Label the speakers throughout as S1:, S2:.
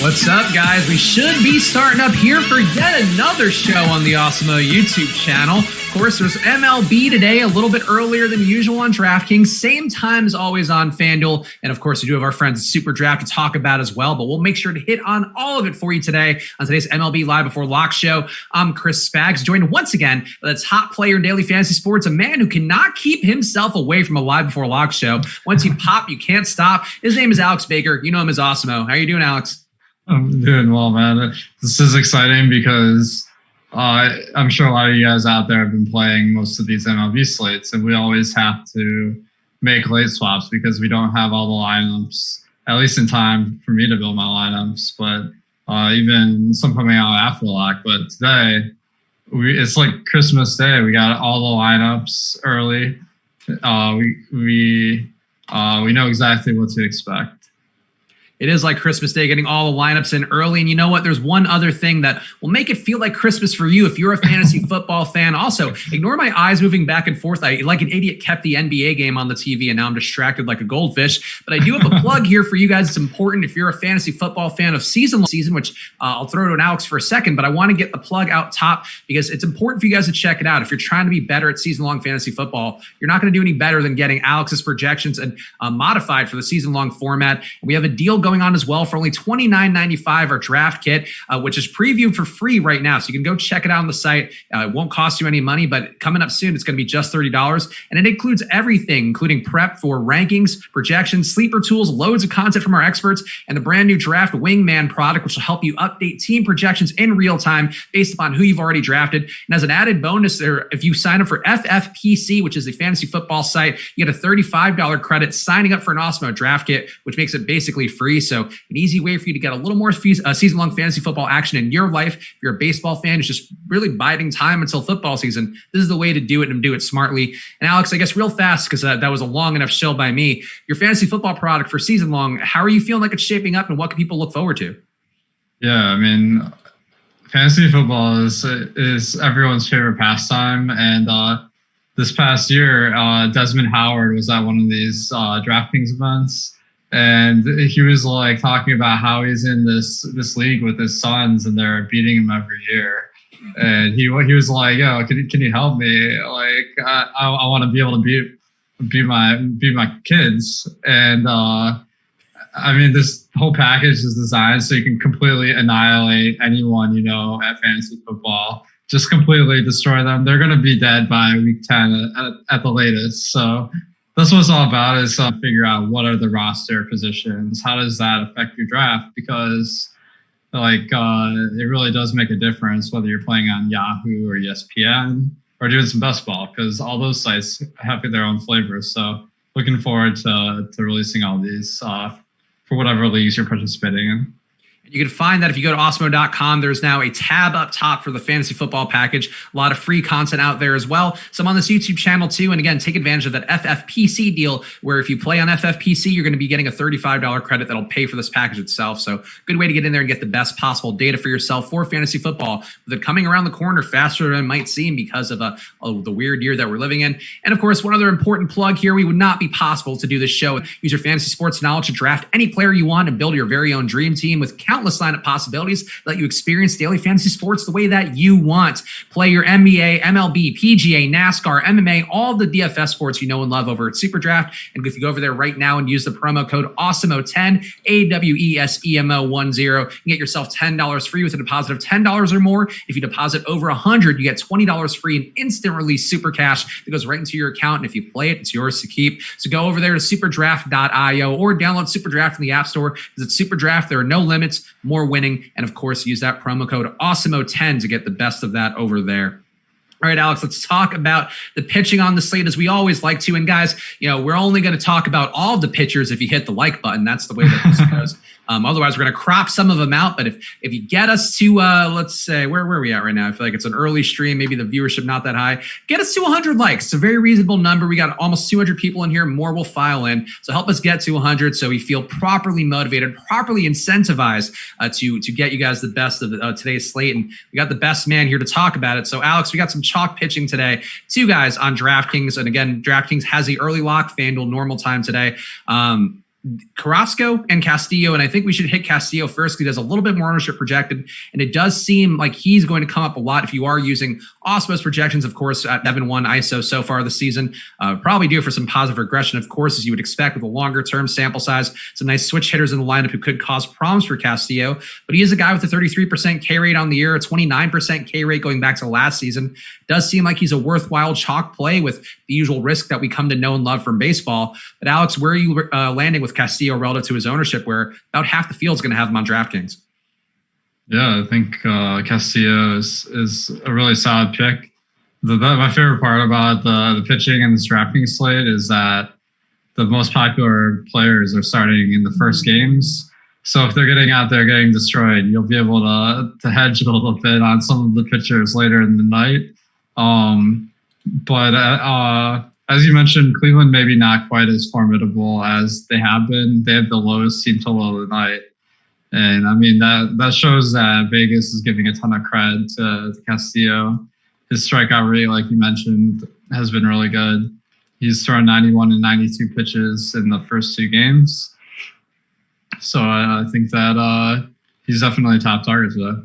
S1: What's up, guys? We should be starting up here for yet another show on the Awesemo YouTube channel. Of course, there's MLB today, a little bit earlier than usual on DraftKings, same time as always on FanDuel. And of course, we do have our friends at SuperDraft to talk about as well, but we'll make sure to hit on all of it for you today on today's MLB Live Before Lock show. I'm Chris Spags, joined once again by the top player in daily fantasy sports, a man who cannot keep himself away from a Live Before Lock show. Once you pop, you can't stop. His name is Alex Baker. You know him as Awesemo. How are you doing, Alex?
S2: I'm doing well, man. This is exciting because I'm sure a lot of you guys out there have been playing most of these MLB slates, and we always have to make late swaps because we don't have all the lineups, at least in time for me to build my lineups, but even some coming out after the lock. But today, it's like Christmas Day. We got all the lineups early. We know exactly what to expect.
S1: It is like Christmas Day, getting all the lineups in early. And you know what? There's one other thing that will make it feel like Christmas for you if you're a fantasy football fan. Also, ignore my eyes moving back and forth. I, like an idiot, kept the NBA game on the TV, and now I'm distracted like a goldfish. But I do have a plug here for you guys. It's important if you're a fantasy football fan of season, which I'll throw to an Alex for a second, but I want to get the plug out top because it's important for you guys to check it out. If you're trying to be better at season-long fantasy football, you're not going to do any better than getting Alex's projections and modified for the season-long format. And we have a deal going on as well for only $29.95, our draft kit, which is previewed for free right now. So you can go check it out on the site. It won't cost you any money, but coming up soon, it's going to be just $30. And it includes everything, including prep for rankings, projections, sleeper tools, loads of content from our experts, and the brand new Draft Wingman product, which will help you update team projections in real time based upon who you've already drafted. And as an added bonus there, if you sign up for FFPC, which is a fantasy football site, you get a $35 credit signing up for an Awesemo draft kit, which makes it basically free. So an easy way for you to get a little more season-long fantasy football action in your life. If you're a baseball fan who's just really biding time until football season, this is the way to do it and do it smartly. And Alex, I guess real fast, because that was a long enough show by me, your fantasy football product for season-long, how are you feeling like it's shaping up and what can people look forward to?
S2: Yeah, I mean, fantasy football is everyone's favorite pastime. And this past year, Desmond Howard was at one of these DraftKings events. And he was like talking about how he's in this league with his sons and they're beating him every year. And he was like, "Yo, can you help me? Like, I want to be able to beat my kids." And I mean, this whole package is designed so you can completely annihilate anyone you know at fantasy football. Just completely destroy them. They're gonna be dead by week 10 at the latest. So that's what it's all about, is figure out what are the roster positions. How does that affect your draft? Because it really does make a difference whether you're playing on Yahoo or ESPN or doing some best ball, because all those sites have their own flavors. So looking forward to releasing all these for whatever leagues you're participating in.
S1: You can find that if you go to Awesemo.com. There's now a tab up top for the fantasy football package. A lot of free content out there as well. Some on this YouTube channel too. And again, take advantage of that FFPC deal where if you play on FFPC, you're going to be getting a $35 credit that'll pay for this package itself. So good way to get in there and get the best possible data for yourself for fantasy football, with it coming around the corner faster than it might seem because of the weird year that we're living in. And of course, one other important plug here, we would not be possible to do this show. Use your fantasy sports knowledge to draft any player you want and build your very own dream team with countless lineup possibilities. Let you experience daily fantasy sports the way that you want. Play your NBA, MLB, PGA, NASCAR, MMA, all the DFS sports you know and love over at SuperDraft. And if you go over there right now and use the promo code Awesemo10, AWESEMO10, you can get yourself $10 free with a deposit of $10 or more. If you deposit over $100, you get $20 free in instant release super cash that goes right into your account. And if you play it, it's yours to keep. So go over there to superdraft.io or download SuperDraft in the App Store. Because it's SuperDraft, there are no limits, more winning, and of course, use that promo code Awesemo10 to get the best of that over there. All right, Alex, let's talk about the pitching on the slate as we always like to. And guys, we're only going to talk about all of the pitchers if you hit the like button. That's the way that this goes. Otherwise, we're going to crop some of them out. But if you get us to, let's say, where are we at right now? I feel like it's an early stream. Maybe the viewership not that high. Get us to 100 likes. It's a very reasonable number. We got almost 200 people in here. More will file in. So help us get to 100 so we feel properly motivated, properly incentivized to get you guys the best of today's slate. And we got the best man here to talk about it. So, Alex, we got some chalk pitching today. Two guys on DraftKings. And again, DraftKings has the early lock, FanDuel normal time today. Carrasco and Castillo, and I think we should hit Castillo first because he has a little bit more ownership projected, and it does seem like he's going to come up a lot if you are using Awesemo's projections, of course, at 7-1 ISO so far this season. Probably due for some positive regression, of course, as you would expect with a longer-term sample size. Some nice switch hitters in the lineup who could cause problems for Castillo, but he is a guy with a 33% K rate on the year, a 29% K rate going back to last season. Does seem like he's a worthwhile chalk play with the usual risk that we come to know and love from baseball. But Alex, where are you landing with Castillo relative to his ownership, where about half the field's going to have him on DraftKings?
S2: Yeah, I think Castillo is a really solid pick. My favorite part about the pitching in this DraftKings slate is that the most popular players are starting in the first games. So if they're getting out there getting destroyed, you'll be able to hedge a little bit on some of the pitchers later in the night. But as you mentioned, Cleveland maybe not quite as formidable as they have been. They have the lowest team total of the night. And I mean, that shows that Vegas is giving a ton of credit to Castillo. His strikeout rate, like you mentioned, has been really good. He's thrown 91 and 92 pitches in the first 2 games. So I think that he's definitely a top target today.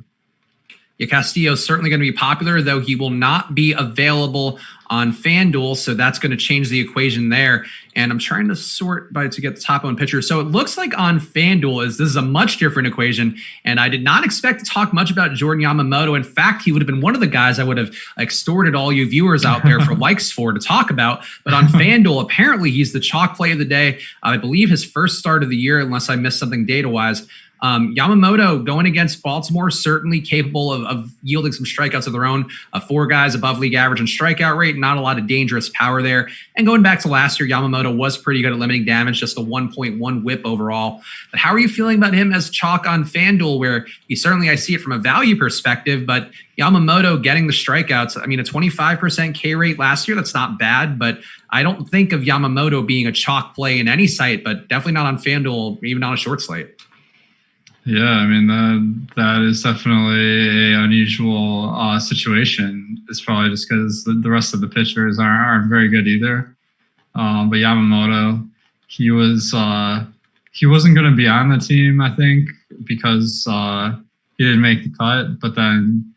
S1: Yeah, Castillo is certainly going to be popular, though he will not be available on FanDuel, so that's going to change the equation there. And I'm trying to sort to get the top one pitcher. So it looks like on FanDuel this is a much different equation, and I did not expect to talk much about Jordan Yamamoto. In fact, he would have been one of the guys I would have extorted all you viewers out there for likes for to talk about. But on FanDuel, apparently he's the chalk play of the day. I believe his first start of the year, unless I missed something data-wise. Yamamoto going against Baltimore, certainly capable of yielding some strikeouts of their own. 4 guys above league average in strikeout rate, not a lot of dangerous power there. And going back to last year, Yamamoto was pretty good at limiting damage, just a 1.1 whip overall. But how are you feeling about him as chalk on FanDuel, where I see it from a value perspective, but Yamamoto getting the strikeouts, I mean, a 25% K rate last year, that's not bad, but I don't think of Yamamoto being a chalk play in any site, but definitely not on FanDuel, even on a short slate.
S2: Yeah, I mean, that is definitely an unusual situation. It's probably just because the rest of the pitchers aren't very good either. But Yamamoto, he wasn't going to be on the team, I think, because he didn't make the cut. But then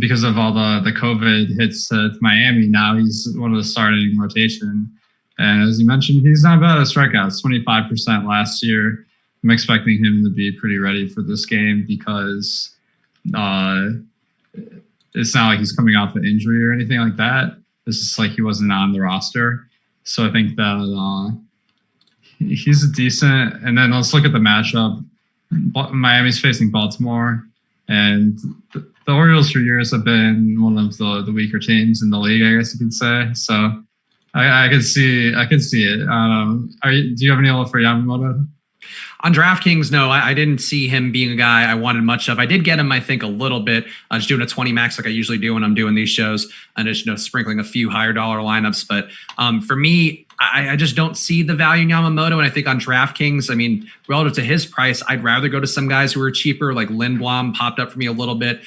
S2: because of all the COVID hits to Miami, now he's one of the starting rotation. And as you mentioned, he's not bad at strikeouts, 25% last year. I'm expecting him to be pretty ready for this game because it's not like he's coming off an injury or anything like that. It's just like he wasn't on the roster. So I think that he's a decent. And then let's look at the matchup. Miami's facing Baltimore, and the Orioles for years have been one of the weaker teams in the league, I guess you could say. So I could see it. Do you have any love for Yamamoto?
S1: On DraftKings, no, I didn't see him being a guy I wanted much of. I did get him, I think, a little bit. Just doing a 20 max like I usually do when I'm doing these shows, and just sprinkling a few higher dollar lineups. But for me, I just don't see the value in Yamamoto. And I think on DraftKings, I mean, relative to his price, I'd rather go to some guys who are cheaper, like Lindblom popped up for me a little bit.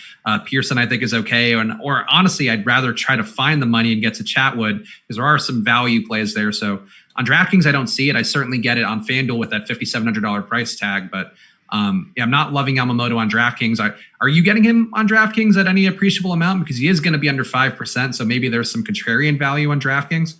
S1: Pearson, I think, is okay. Or honestly, I'd rather try to find the money and get to Chatwood because there are some value plays there. So on DraftKings, I don't see it. I certainly get it on FanDuel with that $5,700 price tag. But I'm not loving Yamamoto on DraftKings. Are you getting him on DraftKings at any appreciable amount? Because he is going to be under 5%. So maybe there's some contrarian value on DraftKings.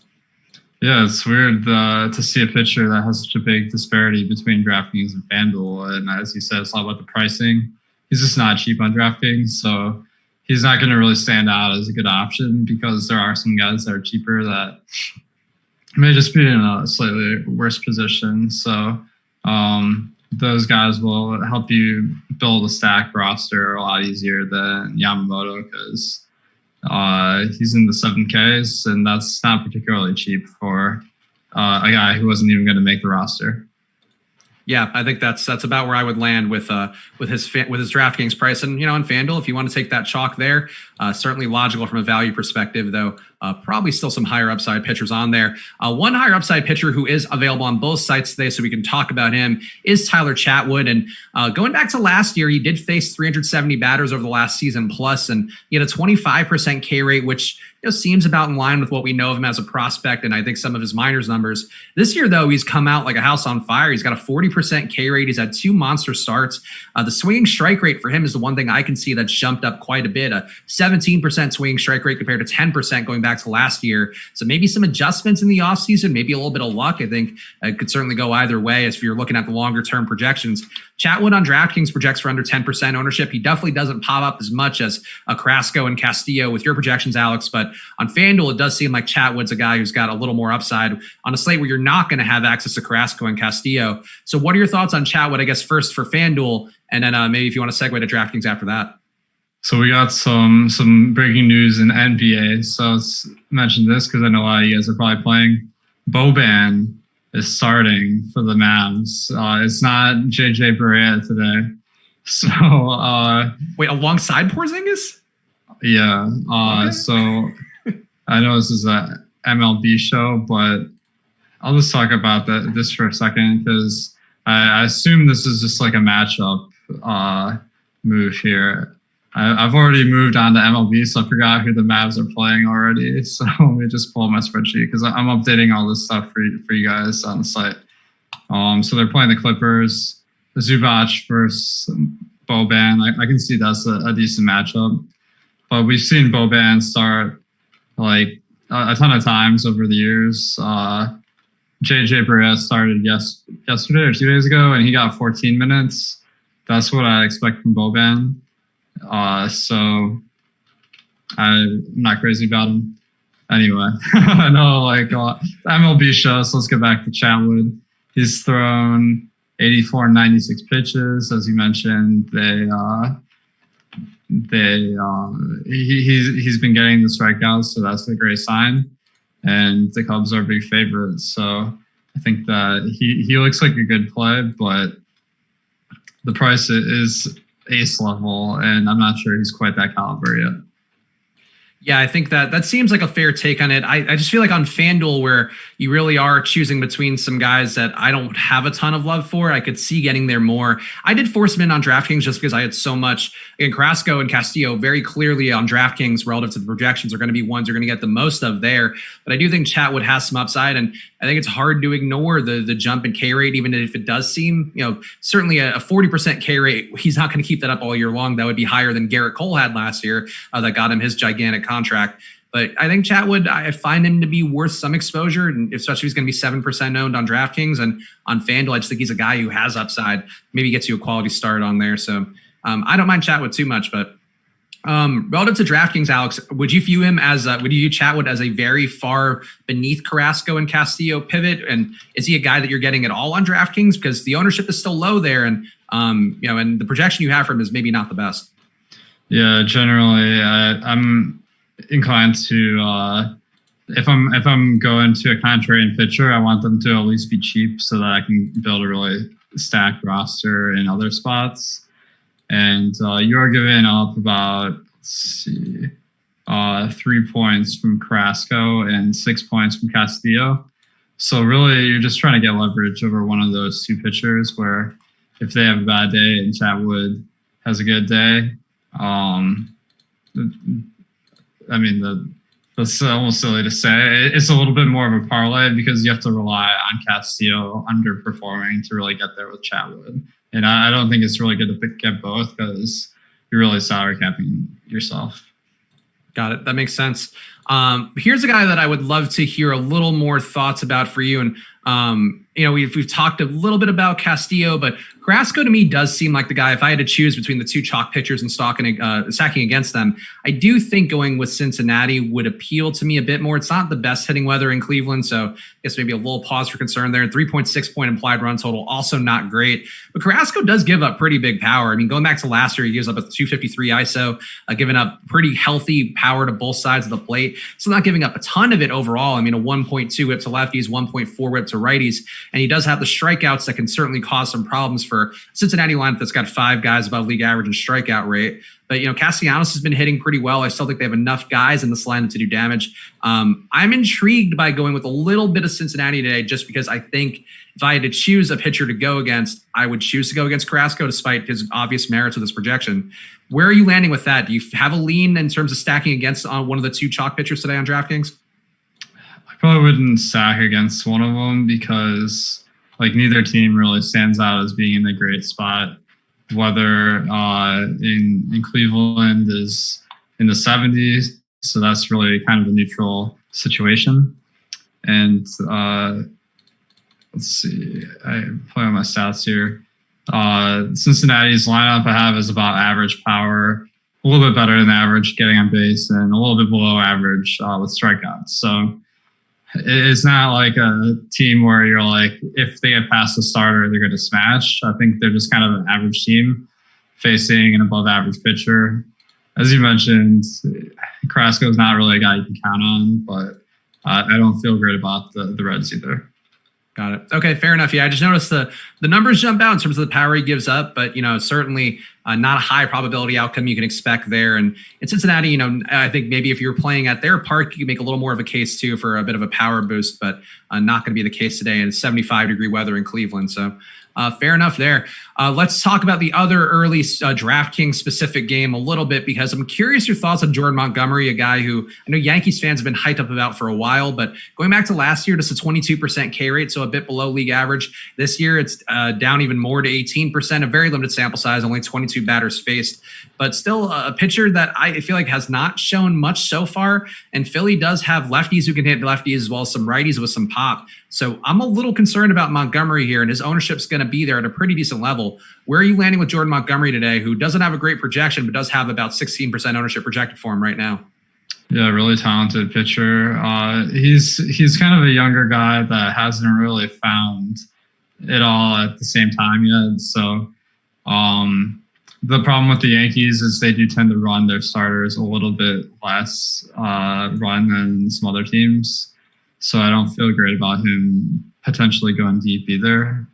S2: Yeah, it's weird to see a pitcher that has such a big disparity between DraftKings and FanDuel. And as you said, it's all about the pricing. He's just not cheap on DraftKings. So he's not going to really stand out as a good option because there are some guys that are cheaper that may just be in a slightly worse position. So those guys will help you build a stack roster a lot easier than Yamamoto because he's in the 7Ks, and that's not particularly cheap for a guy who wasn't even going to make the roster.
S1: Yeah, I think that's about where I would land with his DraftKings price. And on FanDuel, if you want to take that chalk there, certainly logical from a value perspective. Though probably still some higher upside pitchers on there. One higher upside pitcher who is available on both sites today, so we can talk about him, is Tyler Chatwood. And going back to last year, he did face 370 batters over the last season plus, and he had a 25% K rate, which seems about in line with what we know of him as a prospect, and I think some of his minors numbers. This year, though, he's come out like a house on fire. He's got a 40% K rate. He's had 2 monster starts. The swinging strike rate for him is the one thing I can see that's jumped up quite a bit. A 17% swinging strike rate compared to 10% going back to last year. So maybe some adjustments in the offseason, maybe a little bit of luck. I think it could certainly go either way if you're looking at the longer-term projections. Chatwood on DraftKings projects for under 10% ownership. He definitely doesn't pop up as much as Carrasco and Castillo with your projections, Alex, but on FanDuel, it does seem like Chatwood's a guy who's got a little more upside on a slate where you're not going to have access to Carrasco and Castillo. So what are your thoughts on Chatwood, I guess, first for FanDuel, and then maybe if you want to segue to DraftKings after that?
S2: So we got some breaking news in NBA. So let's mention this because I know a lot of you guys are probably playing. Boban is starting for the Mavs. It's not JJ Barea today. So
S1: wait, alongside Porzingis?
S2: Yeah. Okay. So I know this is a MLB show, but I'll just talk about this for a second because I assume this is just like a matchup move here. I've already moved on to MLB, so I forgot who the Mavs are playing already. So let me just pull up my spreadsheet because I'm updating all this stuff for you guys on the site. So they're playing the Clippers, Zubac versus Boban. I can see that's a decent matchup. But we've seen Boban start like a ton of times over the years. JJ Barea started yesterday or 2 days ago, and he got 14 minutes. That's what I expect from Boban. So I'm not crazy about him. Anyway, I know MLB show, so let's get back to Chatwood. He's thrown 84 and 96 pitches, as you mentioned. He's been getting the strikeouts, so that's a great sign. And the Cubs are big favorites, so I think that he looks like a good play, but the price is ace level, and I'm not sure he's quite that caliber yet.
S1: Yeah, I think that seems like a fair take on it. I just feel like on FanDuel, where you really are choosing between some guys that I don't have a ton of love for, I could see getting there more. I did force him in on DraftKings just because I had so much. Again, Carrasco and Castillo very clearly on DraftKings relative to the projections are going to be ones you're going to get the most of there. But I do think Chatwood has some upside, and I think it's hard to ignore the jump in K rate, even if it does seem, certainly a 40% K rate. He's not going to keep that up all year long. That would be higher than Garrett Cole had last year that got him his gigantic contract. But I think Chatwood, I find him to be worth some exposure, and especially if he's going to be 7% owned on DraftKings and on FanDuel. I just think he's a guy who has upside, maybe gets you a quality start on there. So I don't mind Chatwood too much, but relative to DraftKings, Alex, would you view Chatwood as a very far beneath Carrasco and Castillo pivot? And is he a guy that you're getting at all on DraftKings? Because the ownership is still low there, and and the projection you have for him is maybe not the best.
S2: Yeah, generally, I'm inclined to if I'm going to a contrarian pitcher, I want them to at least be cheap so that I can build a really stacked roster in other spots. And you're giving up about 3 points from Carrasco and 6 points from Castillo. So really, you're just trying to get leverage over one of those two pitchers. Where if they have a bad day and Chatwood has a good day, that's almost silly to say. It's a little bit more of a parlay because you have to rely on Castillo underperforming to really get there with Chatwood. And I don't think it's really good to get both because you're really salary capping yourself.
S1: Got it. That makes sense. Here's a guy that I would love to hear a little more thoughts about for you. And, we've talked a little bit about Castillo, but Carrasco to me does seem like the guy, if I had to choose between the two chalk pitchers and stacking against them, I do think going with Cincinnati would appeal to me a bit more. It's not the best hitting weather in Cleveland, so I guess maybe a little pause for concern there. 3.6 point implied run total, also not great. But Carrasco does give up pretty big power. I mean, going back to last year, he gives up a 253 ISO, giving up pretty healthy power to both sides of the plate. So not giving up a ton of it overall. I mean, a 1.2 whip to lefties, 1.4 whip to righties. And he does have the strikeouts that can certainly cause some problems for Cincinnati lineup that's got 5 guys above league average in strikeout rate. But, Castellanos has been hitting pretty well. I still think they have enough guys in this lineup to do damage. I'm intrigued by going with a little bit of Cincinnati today, just because I think if I had to choose a pitcher to go against, I would choose to go against Carrasco despite his obvious merits with his projection. Where are you landing with that? Do you have a lean in terms of stacking against one of the 2 chalk pitchers today on DraftKings?
S2: I probably wouldn't stack against one of them because neither team really stands out as being in a great spot. Whether in Cleveland is in the 70s, so that's really kind of a neutral situation. And let's see, I play on my stats here. Cincinnati's lineup I have is about average power, a little bit better than average getting on base, and a little bit below average with strikeouts. So it's not like a team where you're like, if they get past the starter, they're going to smash. I think they're just kind of an average team facing an above average pitcher. As you mentioned, Carrasco is not really a guy you can count on, but I don't feel great about the Reds either.
S1: Got it. Okay, fair enough. Yeah, I just noticed the numbers jump out in terms of the power he gives up, but certainly not a high probability outcome you can expect there. And in Cincinnati, I think maybe if you're playing at their park, you can make a little more of a case too for a bit of a power boost, but not going to be the case today in 75-degree weather in Cleveland. So fair enough there. Let's talk about the other early DraftKings specific game a little bit, because I'm curious your thoughts on Jordan Montgomery, a guy who I know Yankees fans have been hyped up about for a while, but going back to last year, just a 22% K rate, so a bit below league average. This year, it's down even more to 18%, a very limited sample size, only 22 batters faced, but still a pitcher that I feel like has not shown much so far. And Philly does have lefties who can hit lefties as well as some righties with some pop. So I'm a little concerned about Montgomery here, and his ownership's going to be there at a pretty decent level. Where are you landing with Jordan Montgomery today, who doesn't have a great projection, but does have about 16% ownership projected for him right now?
S2: Yeah, really talented pitcher. He's kind of a younger guy that hasn't really found it all at the same time yet. So the problem with the Yankees is they do tend to run their starters a little bit less run than some other teams. So I don't feel great about him potentially going deep either.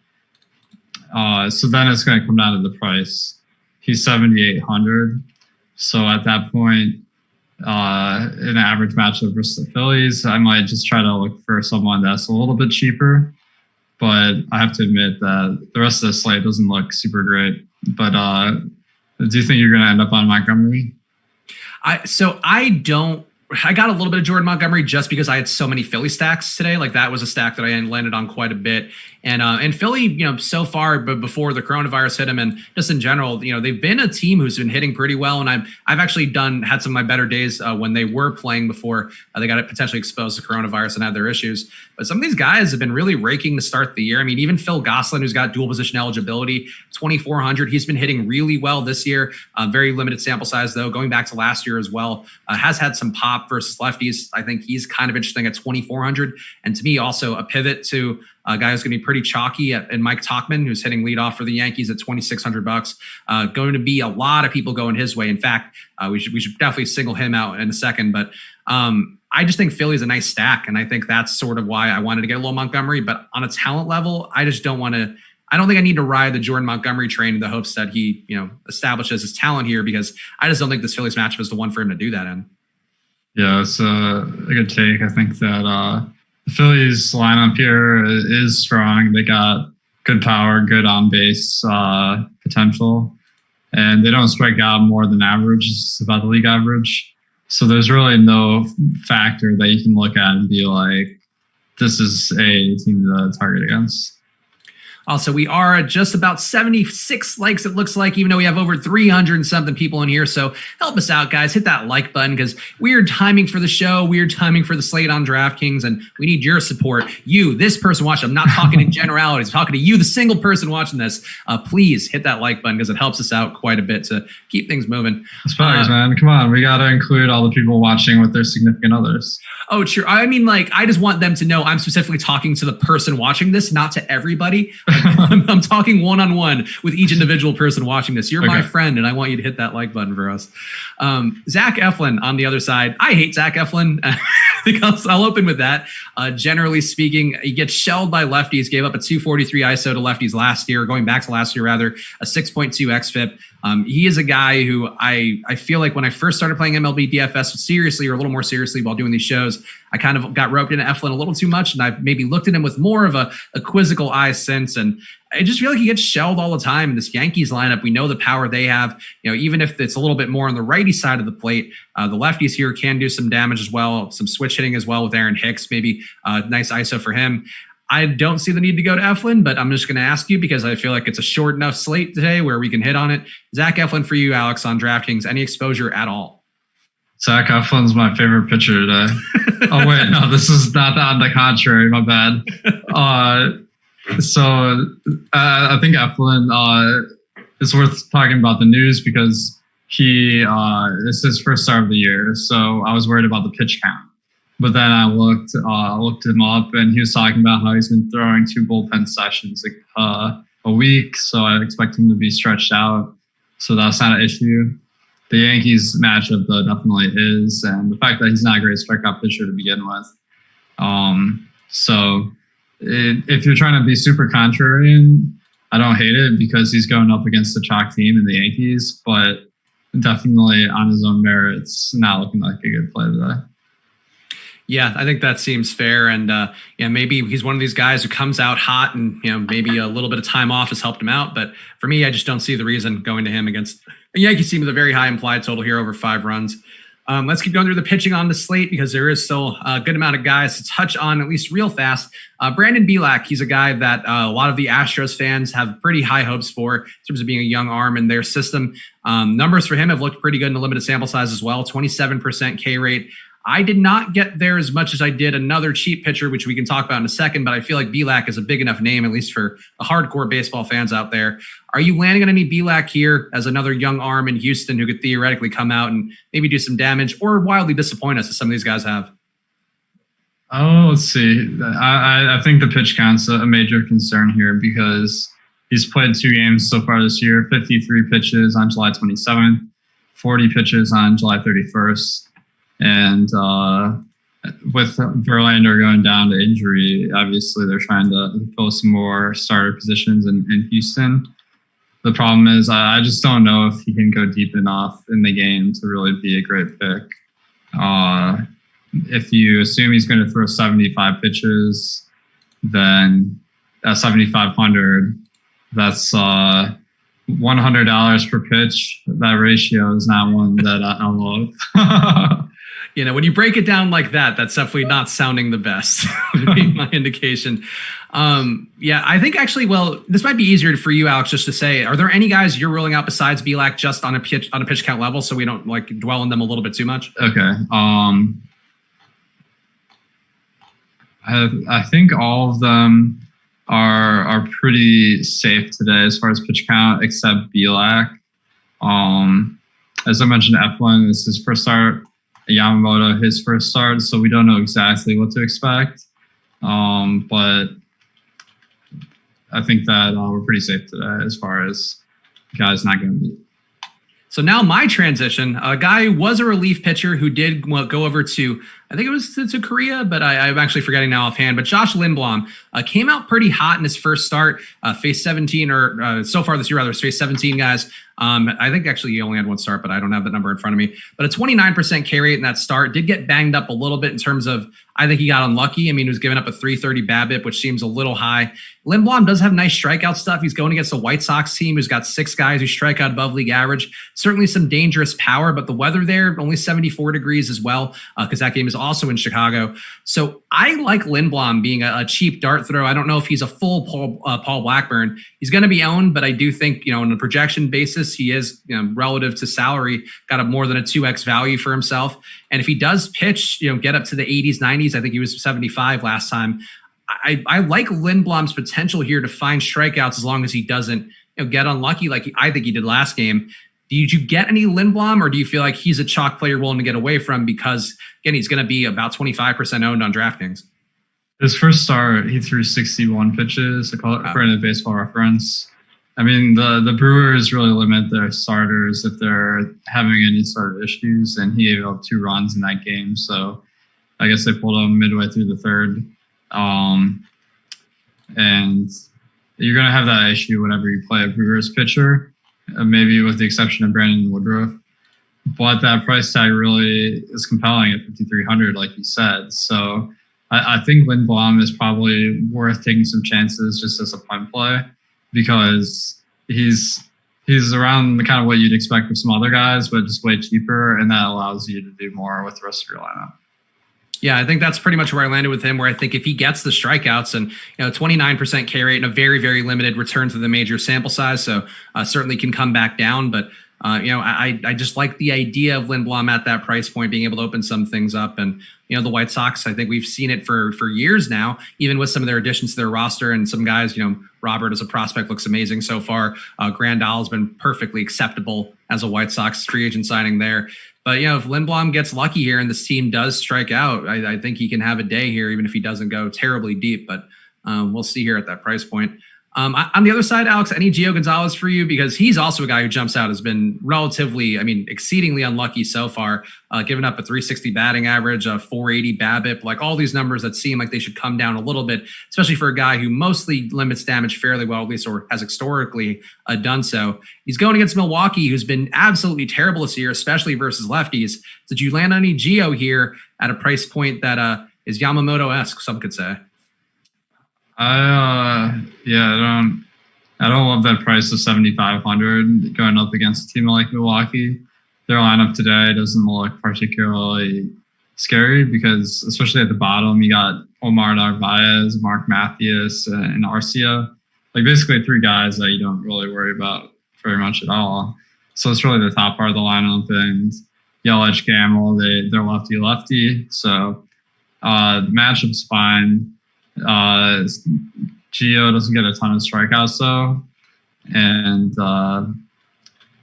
S2: So then it's going to come down to the price. He's 7,800. So at that point, an average matchup versus the Phillies, I might just try to look for someone that's a little bit cheaper. But I have to admit that the rest of the slate doesn't look super great. But do you think you're going to end up on Montgomery?
S1: I got a little bit of Jordan Montgomery just because I had so many Philly stacks today. Like that was a stack that I landed on quite a bit. And Philly, so far, but before the coronavirus hit them, and just in general, they've been a team who's been hitting pretty well. And I've actually had some of my better days when they were playing before they got potentially exposed to coronavirus and had their issues. But some of these guys have been really raking to start the year. I mean, even Phil Gosselin, who's got dual position eligibility, 2,400. He's been hitting really well this year. Very limited sample size, though. Going back to last year as well, has had some pop versus lefties. I think he's kind of interesting at 2,400. And to me, also a pivot to a guy who's going to be pretty chalky and Mike Tauchman, who's hitting leadoff for the Yankees at $2,600. Going to be a lot of people going his way. In fact, we should definitely single him out in a second. But I just think Philly's a nice stack, and I think that's sort of why I wanted to get a little Montgomery. But on a talent level, I just don't want to. I don't think I need to ride the Jordan Montgomery train in the hopes that he, establishes his talent here, because I just don't think this Phillies matchup is the one for him to do that in.
S2: Yeah, it's a good take. I think that the Phillies lineup here is strong. They got good power, good on base potential, and they don't strike out more than average. It's about the league average. So there's really no factor that you can look at and be like, this is a team to target against.
S1: Also, we are at just about 76 likes, it looks like, even though we have over 300 and something people in here. So help us out, guys. Hit that like button, because weird timing for the show, weird timing for the slate on DraftKings, and we need your support. You, this person watching, I'm not talking in generalities, I'm talking to you, the single person watching this. Please hit that like button, because it helps us out quite a bit to keep things moving.
S2: Spags, man. Come on. We got to include all the people watching with their significant others.
S1: Oh, sure. I mean, I just want them to know I'm specifically talking to the person watching this, not to everybody. I'm talking one-on-one with each individual person watching this. You're my friend, and I want you to hit that like button for us. Zach Eflin on the other side. I hate Zach Eflin. I think I'll open with that. Generally speaking, he gets shelled by lefties, gave up a 243 ISO to lefties last year, going back to last year rather, a 6.2 xFIP. He is a guy who I feel like when I first started playing MLB DFS seriously, or a little more seriously while doing these shows, I kind of got roped into Eflin a little too much, and I've maybe looked at him with more of a quizzical eye since. And I just feel like he gets shelled all the time in this Yankees lineup. We know the power they have. Even if it's a little bit more on the righty side of the plate, the lefties here can do some damage as well, some switch hitting as well with Aaron Hicks, maybe nice ISO for him. I don't see the need to go to Eflin, but I'm just going to ask you because I feel like it's a short enough slate today where we can hit on it. Zach Eflin for you, Alex, on DraftKings. Any exposure at all?
S2: Zach Eflin's my favorite pitcher today. Oh, wait, no, this is not on the contrary. My bad. I think Eflin is worth talking about the news because it's his first start of the year. So I was worried about the pitch count. But then I looked him up, and he was talking about how he's been throwing 2 bullpen sessions a week. So I expect him to be stretched out. So that's not an issue. The Yankees matchup, though, definitely is. And the fact that he's not a great strikeout pitcher to begin with. If you're trying to be super contrarian, I don't hate it because he's going up against the chalk team in the Yankees. But definitely on his own merits, not looking like a good play today.
S1: Yeah, I think that seems fair. And maybe he's one of these guys who comes out hot and, maybe a little bit of time off has helped him out. But for me, I just don't see the reason going to him against a Yankees team with a very high implied total here, over 5 runs. Let's keep going through the pitching on the slate because there is still a good amount of guys to touch on, at least real fast. Brandon Bielak, he's a guy that a lot of the Astros fans have pretty high hopes for in terms of being a young arm in their system. Numbers for him have looked pretty good in a limited sample size as well, 27% K rate. I did not get there as much as I did another cheap pitcher, which we can talk about in a second, but I feel like Bielak is a big enough name, at least for the hardcore baseball fans out there. Are you landing on any Bielak here as another young arm in Houston who could theoretically come out and maybe do some damage or wildly disappoint us as some of these guys have?
S2: Oh, let's see. I think the pitch count's a major concern here because he's played 2 games so far this year, 53 pitches on July 27th, 40 pitches on July 31st. And with Verlander going down to injury, obviously they're trying to fill some more starter positions in Houston. The problem is I just don't know if he can go deep enough in the game to really be a great pick. If you assume he's going to throw 75 pitches, then at 7,500, that's $100 per pitch. That ratio is not one that I love.
S1: When you break it down like that, that's definitely not sounding the best, would be my indication. I think actually, this might be easier for you, Alex, just to say, are there any guys you're ruling out besides Bielak just on a pitch count level so we don't dwell on them a little bit too much?
S2: Okay. I think all of them are pretty safe today as far as pitch count, except Bielak. As I mentioned, Eflin, this is his first start. Yamamoto, his first start, so we don't know exactly what to expect. But I think that we're pretty safe today as far as guys not going to be.
S1: So now my transition, a guy who was a relief pitcher who did go over to, I think it was to Korea, but I'm actually forgetting now offhand. But Josh Lindblom came out pretty hot in his first start, faced 17, or so far this year, rather, faced 17 guys. I think actually he only had 1 start, but I don't have that number in front of me. But a 29% K rate in that start, did get banged up a little bit in terms of, I think he got unlucky. I mean, he was giving up a 330 BABIP, which seems a little high. Lindblom does have nice strikeout stuff. He's going against the White Sox team who's got 6 guys who strike out above league average. Certainly some dangerous power, but the weather there, only 74 degrees as well, because that game is also in Chicago. So I like Lindblom being a cheap dart throw. I don't know if he's a full Paul Blackburn. He's going to be owned, but I do think, on a projection basis, he is, relative to salary, got a more than a 2x value for himself. And if he does pitch, get up to the 80s, 90s, I think he was 75 last time. I like Lindblom's potential here to find strikeouts as long as he doesn't get unlucky like I think he did last game. Did you get any Lindblom, or do you feel like he's a chalk player willing to get away from because, again, he's going to be about 25% owned on DraftKings?
S2: His first start, he threw 61 pitches, according to Baseball Reference. I mean, the Brewers really limit their starters if they're having any sort of issues, and he gave up 2 runs in that game. So I guess they pulled him midway through the third. And you're going to have that issue whenever you play a Brewers pitcher, maybe with the exception of Brandon Woodruff. But that price tag really is compelling at 5,300, like you said. So I think Lindblom is probably worth taking some chances just as a punt play, because he's around the kind of what you'd expect with some other guys, but just way cheaper, and that allows you to do more with the rest of your lineup.
S1: Yeah, I think that's pretty much where I landed with him, where I think if he gets the strikeouts and 29% K rate and a very, very limited return to the major sample size, so certainly can come back down. But I just like the idea of Lindblom at that price point, being able to open some things up. And the White Sox, I think we've seen it for years now, even with some of their additions to their roster and some guys. Robert as a prospect looks amazing so far. Grandal has been perfectly acceptable as a White Sox free agent signing there. But, if Lindblom gets lucky here and this team does strike out, I think he can have a day here, even if he doesn't go terribly deep. But we'll see here at that price point. On the other side, Alex, any Gio Gonzalez for you? Because he's also a guy who jumps out, has been relatively, exceedingly unlucky so far, giving up a 360 batting average, a 480 BABIP, like all these numbers that seem like they should come down a little bit, especially for a guy who mostly limits damage fairly well, at least, or has historically done so. He's going against Milwaukee, who's been absolutely terrible this year, especially versus lefties. Did you land on any Gio here at a price point that is Yamamoto-esque, some could say?
S2: I don't love that price of 7,500 going up against a team like Milwaukee. Their lineup today doesn't look particularly scary, because especially at the bottom, you got Omar Narvaez, Mark Matthews, and Arcia. Like basically 3 guys that you don't really worry about very much at all. So it's really the top part of the lineup, and Yelich, Gamble, they're lefty-lefty. So the matchup's fine. Gio doesn't get a ton of strikeouts though, and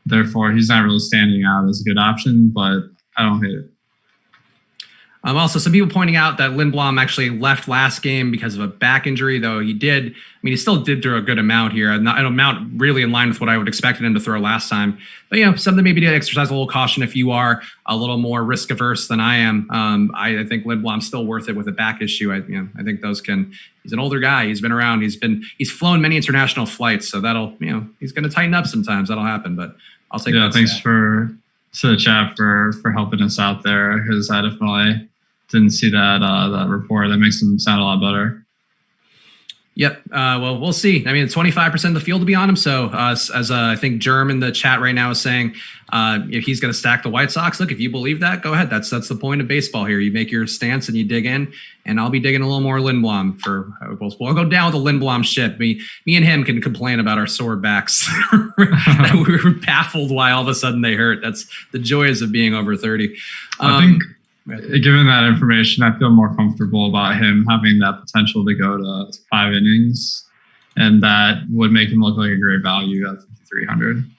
S2: therefore he's not really standing out as a good option, but I don't hate it.
S1: Also, some people pointing out that Lindblom actually left last game because of a back injury, though he still did throw a good amount here, an amount really in line with what I would expect him to throw last time. But, something maybe to exercise a little caution if you are a little more risk averse than I am. I think Lindblom's still worth it with a back issue. I think he's an older guy. He's been around. He's flown many international flights, so that'll, he's going to tighten up sometimes. That'll happen, but I'll take that.
S2: Yeah, thanks to the chat for helping us out there, because I definitely didn't see that report. That makes him sound a lot better.
S1: Yep. Well, we'll see. 25% of the field to be on him. So as I think Germ in the chat right now is saying, if he's going to stack the White Sox, look, if you believe that, go ahead. That's the point of baseball here. You make your stance and you dig in, and I'll be digging a little more Lindblom we'll go down with the Lindblom ship. Me and him can complain about our sore backs that we were baffled why all of a sudden they hurt. That's the joys of being over 30.
S2: I think, given that information, I feel more comfortable about him having that potential to go to 5 innings, and that would make him look like a great value at 5,300.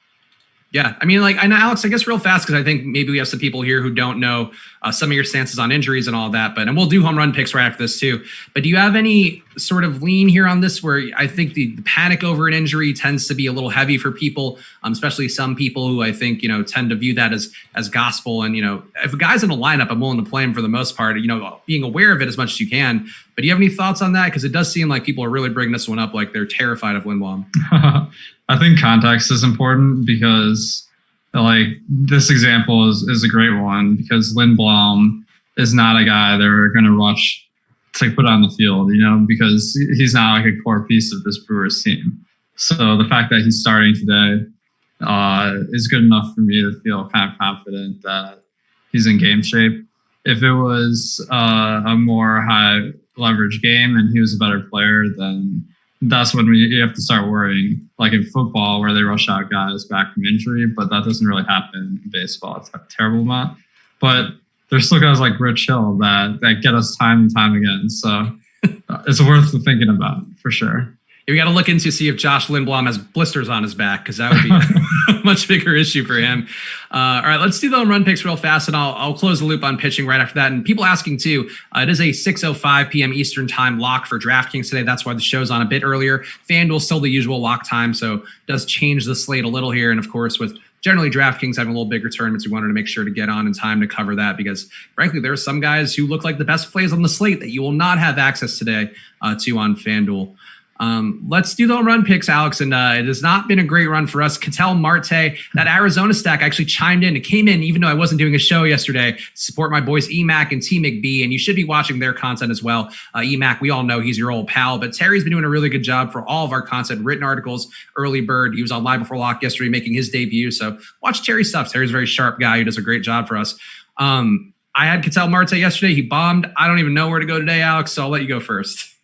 S1: Yeah, and Alex, I guess real fast, because I think maybe we have some people here who don't know some of your stances on injuries and all that, and we'll do home run picks right after this too. But do you have any sort of lean here on this, where I think the panic over an injury tends to be a little heavy for people, especially some people who I think, tend to view that as gospel. And, if a guy's in a lineup, I'm willing to play him for the most part, being aware of it as much as you can. But do you have any thoughts on that? Because it does seem like people are really bringing this one up like they're terrified of Lindblom.
S2: I think context is important, because this example is a great one, because Lindblom is not a guy they're going to rush to put on the field, because he's not like a core piece of this Brewers team. So the fact that he's starting today is good enough for me to feel kind of confident that he's in game shape. If it was a more high leverage game and he was a better player, then that's when you have to start worrying, like in football where they rush out guys back from injury, but that doesn't really happen in baseball. It's a terrible amount. But there's still guys like Rich Hill that get us time and time again. So it's worth thinking about for sure.
S1: We got to look into see if Josh Lindblom has blisters on his back, because that would be a much bigger issue for him. All right, let's do the home run picks real fast, and I'll close the loop on pitching right after that. And people asking too, it is a 6:05 p.m. Eastern time lock for DraftKings today. That's why the show's on a bit earlier. FanDuel still the usual lock time, so it does change the slate a little here. And of course, with generally DraftKings having a little bigger tournaments, we wanted to make sure to get on in time to cover that, because frankly, there are some guys who look like the best plays on the slate that you will not have access today to on FanDuel. Let's do the home run picks, Alex. And it has not been a great run for us. Ketel Marte, that Arizona stack actually chimed in. It came in even though I wasn't doing a show yesterday to support my boys EMAC and T McB. And you should be watching their content as well. EMAC, we all know he's your old pal, but Terry's been doing a really good job for all of our content, written articles, early bird. He was on Live Before Lock yesterday making his debut. So watch Terry's stuff. Terry's a very sharp guy who does a great job for us. I had Ketel Marte yesterday. He bombed. I don't even know where to go today, Alex. So I'll let you go first.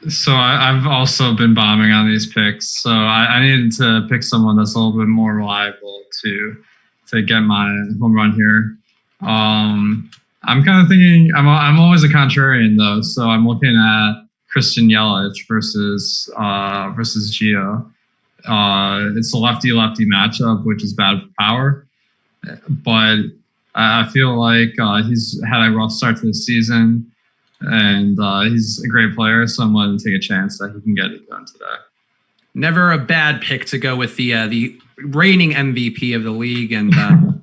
S2: So I've also been bombing on these picks. So I needed to pick someone that's a little bit more reliable to get my home run here. I'm kind of thinking I'm always a contrarian though. So I'm looking at Christian Yelich versus Gio. It's a lefty-lefty matchup, which is bad for power. But I feel like he's had a rough start to the season. And he's a great player, so I'm willing to take a chance that he can get it done today.
S1: Never a bad pick to go with the reigning MVP of the league, and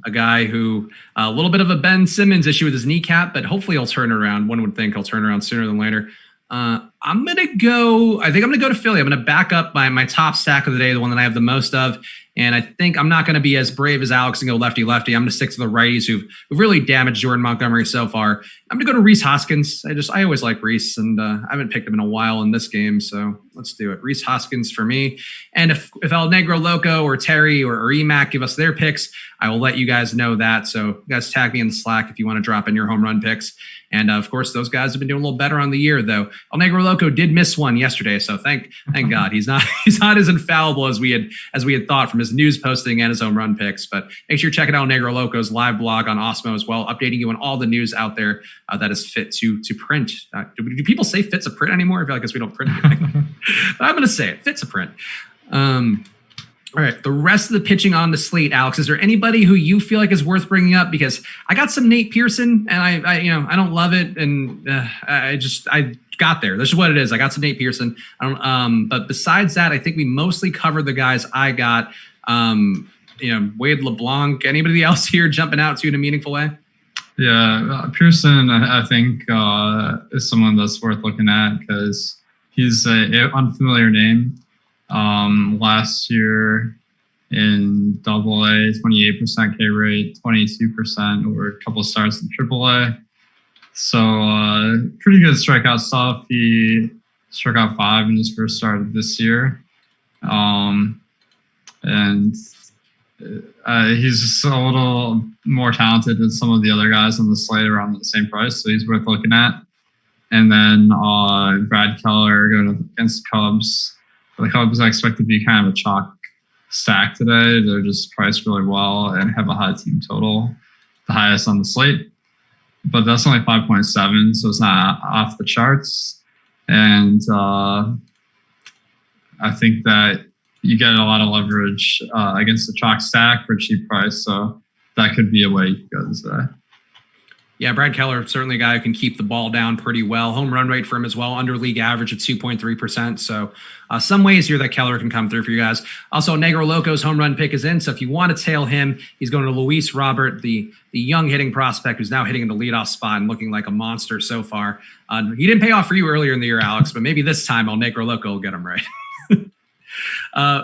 S1: a guy who a little bit of a Ben Simmons issue with his kneecap, but hopefully he'll turn it around. One would think he'll turn around sooner than later. I think I'm going to go to Philly. I'm going to back up my top stack of the day, the one that I have the most of. And I think I'm not going to be as brave as Alex and go lefty-lefty. I'm going to stick to the righties who've really damaged Jordan Montgomery so far. I'm going to go to Rhys Hoskins. I always like Rhys, and I haven't picked him in a while in this game, so let's do it. Rhys Hoskins for me. And if El Negro Loco or Terry or EMAC give us their picks, I will let you guys know that. So you guys tag me in the Slack if you want to drop in your home run picks. And of course, those guys have been doing a little better on the year, though. El Negro Loco did miss one yesterday, so thank God he's not as infallible as we had thought from his news posting and his home run picks. But make sure you check out El Negro Loco's live blog on Awesemo as well, updating you on all the news out there that is fit to print. Do people say fit to print anymore? I feel like we don't print anything. But I'm going to say it, fit to print. All right, the rest of the pitching on the slate, Alex, is there anybody who you feel like is worth bringing up? Because I got some Nate Pearson, and I don't love it, and I got there. This is what it is. I got some Nate Pearson. But besides that, I think we mostly covered the guys I got. Wade LeBlanc. Anybody else here jumping out to you in a meaningful way?
S2: Yeah, Pearson, I think is someone that's worth looking at because he's an unfamiliar name. Last year in AA, 28% K rate, 22% over a couple of starts in AAA. So pretty good strikeout stuff. He struck out 5 in his first start of this year. And he's just a little more talented than some of the other guys on the slate around the same price, so he's worth looking at. And then Brad Keller going up against the Cubs. The Cubs I expect to be kind of a chalk stack today. They're just priced really well and have a high team total, the highest on the slate. But that's only 5.7, so it's not off the charts. And I think that you get a lot of leverage against the chalk stack for a cheap price. So that could be a way you could go today.
S1: Yeah, Brad Keller, certainly a guy who can keep the ball down pretty well. Home run rate for him as well, under league average at 2.3%. So some ways here that Keller can come through for you guys. Also, Negro Loco's home run pick is in. So if you want to tail him, he's going to Luis Robert, the young hitting prospect who's now hitting in the leadoff spot and looking like a monster so far. He didn't pay off for you earlier in the year, Alex, but maybe this time El Negro Loco will get him right.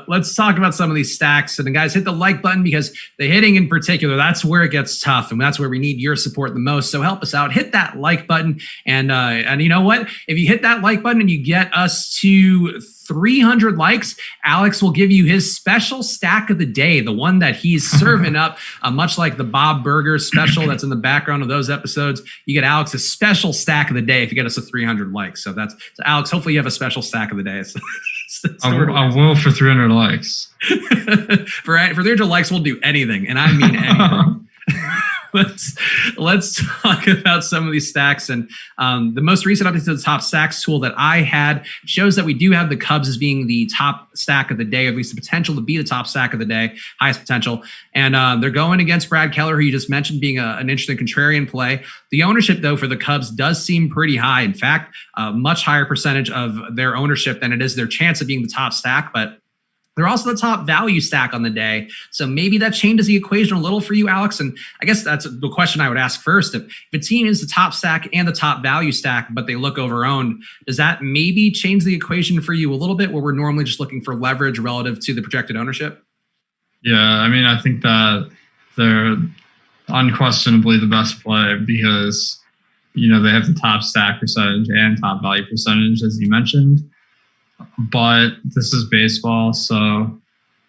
S1: Let's talk about some of these stacks. And guys, hit the like button because the hitting in particular, that's where it gets tough. And that's where we need your support the most. So help us out. Hit that like button. And you know what? If you hit that like button and you get us to 300 likes, Alex will give you his special stack of the day, the one that he's serving up, much like the Bob Burger special that's in the background of those episodes. You get Alex's special stack of the day if you get us to 300 likes. So Alex, hopefully you have a special stack of the day.
S2: I will for 300 likes.
S1: For 300 likes, we'll do anything, and I mean anything. let's talk about some of these stacks. And the most recent update to the top stacks tool that I had shows that we do have the Cubs as being the top stack of the day, or at least the potential to be the top stack of the day, highest potential. And they're going against Brad Keller, who you just mentioned being an interesting contrarian play. The ownership, though, for the Cubs does seem pretty high. In fact, a much higher percentage of their ownership than it is their chance of being the top stack. But they're also the top value stack on the day. So maybe that changes the equation a little for you, Alex. And I guess that's the question I would ask first. If a team is the top stack and the top value stack, but they look over-owned, does that maybe change the equation for you a little bit, where we're normally just looking for leverage relative to the projected ownership?
S2: Yeah, I mean, I think that they're unquestionably the best play because, you know, they have the top stack percentage and top value percentage, as you mentioned. But this is baseball, so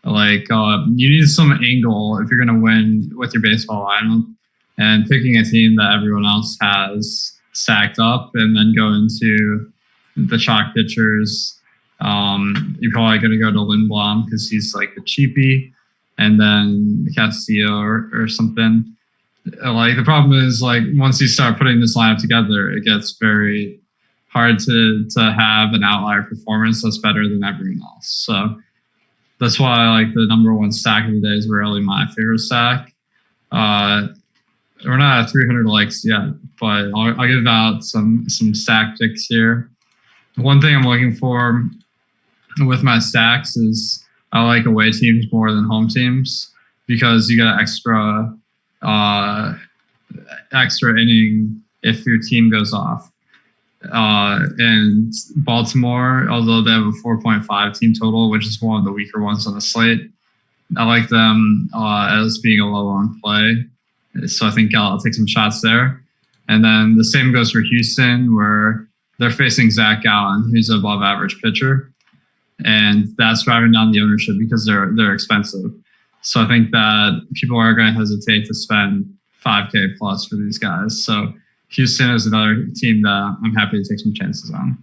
S2: you need some angle if you're going to win with your baseball lineup. And picking a team that everyone else has stacked up and then go into the chalk pitchers, you're probably going to go to Lindblom because he's like the cheapie, and then Castillo or something. The problem is, once you start putting this lineup together, it gets very hard to have an outlier performance that's better than everyone else. So that's why the number one stack of the day is really my favorite stack. We're not at 300 likes yet, but I'll give out some stack picks here. One thing I'm looking for with my stacks is I like away teams more than home teams because you get extra inning if your team goes off. And Baltimore, although they have a 4.5 team total, which is one of the weaker ones on the slate, I like them as being a low-owned play. So I think I'll take some shots there. And then the same goes for Houston, where they're facing Zach Gallen, who's an above-average pitcher. And that's driving down the ownership because they're expensive. So I think that people are going to hesitate to spend $5K plus for these guys. So Houston is another team that I'm happy to take some chances on.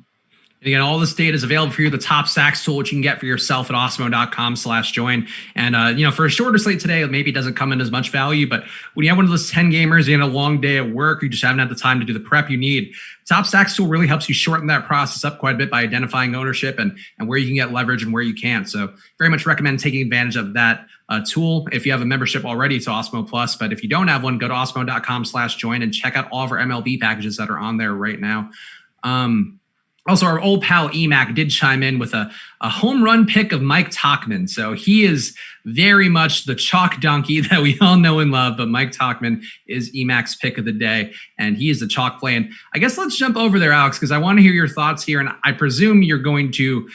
S1: And again, all this data is available for you, the top stacks tool, which you can get for yourself at awesemo.com/join. And, for a shorter slate today, maybe it doesn't come in as much value, but when you have one of those 10 gamers, you had a long day at work, you just haven't had the time to do the prep you need, top stacks tool really helps you shorten that process up quite a bit by identifying ownership and where you can get leverage and where you can't. So very much recommend taking advantage of that tool if you have a membership already to Awesemo Plus. But if you don't have one, go to awesemo.com/join and check out all of our MLB packages that are on there right now. Also, our old pal Emac did chime in with a home run pick of Mike Tauchman. So he is very much the chalk donkey that we all know and love, but Mike Tauchman is Emac's pick of the day, and he is the chalk play. And I guess let's jump over there, Alex, because I want to hear your thoughts here, and I presume you're going to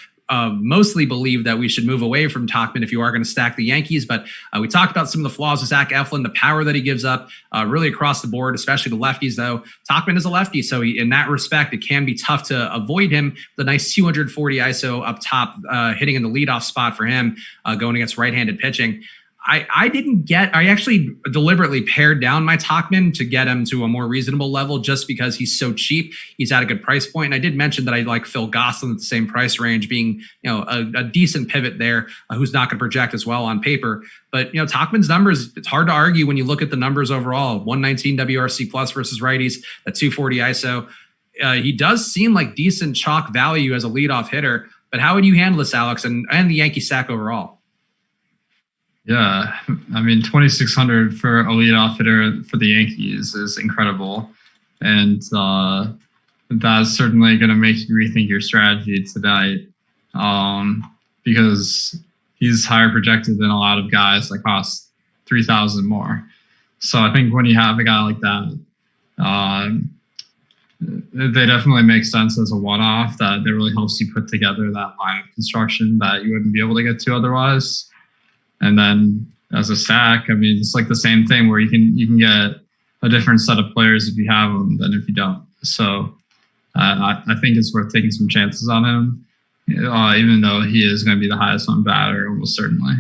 S1: mostly believe that we should move away from Tauchman if you are going to stack the Yankees. But we talked about some of the flaws of Zach Eflin, the power that he gives up really across the board, especially the lefties, though. Tauchman is a lefty, so in that respect, it can be tough to avoid him. The nice 240 ISO up top, hitting in the leadoff spot for him, going against right-handed pitching. I actually deliberately pared down my Tauchman to get him to a more reasonable level just because he's so cheap. He's at a good price point. And I did mention that I like Phil Gosselin at the same price range, being, a decent pivot there, who's not going to project as well on paper. But, Tauchman's numbers, it's hard to argue when you look at the numbers overall. 119 WRC plus versus righties, a 240 ISO. He does seem like decent chalk value as a leadoff hitter. But how would you handle this, Alex, and the Yankee stack overall?
S2: Yeah, I mean, 2,600 for a leadoff hitter for the Yankees is incredible. And that's certainly going to make you rethink your strategy tonight because he's higher projected than a lot of guys that cost 3,000 more. So I think when you have a guy like that, they definitely make sense as a one-off that really helps you put together that line of construction that you wouldn't be able to get to otherwise. And then as a stack, I mean, it's like the same thing where you can get a different set of players if you have them than if you don't. So I think it's worth taking some chances on him, even though he is going to be the highest on batter, almost certainly.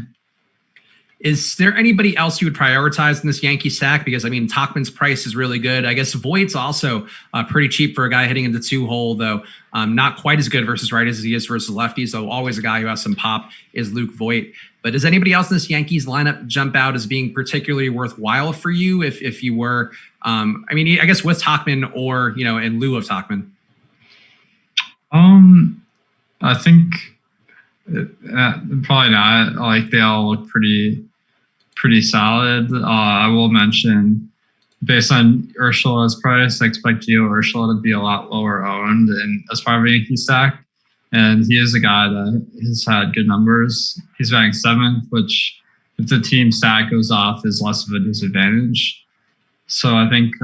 S1: Is there anybody else you would prioritize in this Yankee stack? Because, I mean, Tauchman's price is really good. I guess Voigt's also pretty cheap for a guy hitting into two-hole, though not quite as good versus righties as he is versus lefties. So always a guy who has some pop is Luke Voigt. But does anybody else in this Yankees lineup jump out as being particularly worthwhile for you if you were, I guess with Tauchman or, in lieu of Tauchman?
S2: I think probably not. Like they all look pretty solid. I will mention, based on Urshula's price, I expect Gio Urshula to be a lot lower owned and as part of a Yankee stack. And he is a guy that has had good numbers. He's batting 7th, which if the team stack goes off is less of a disadvantage. So I think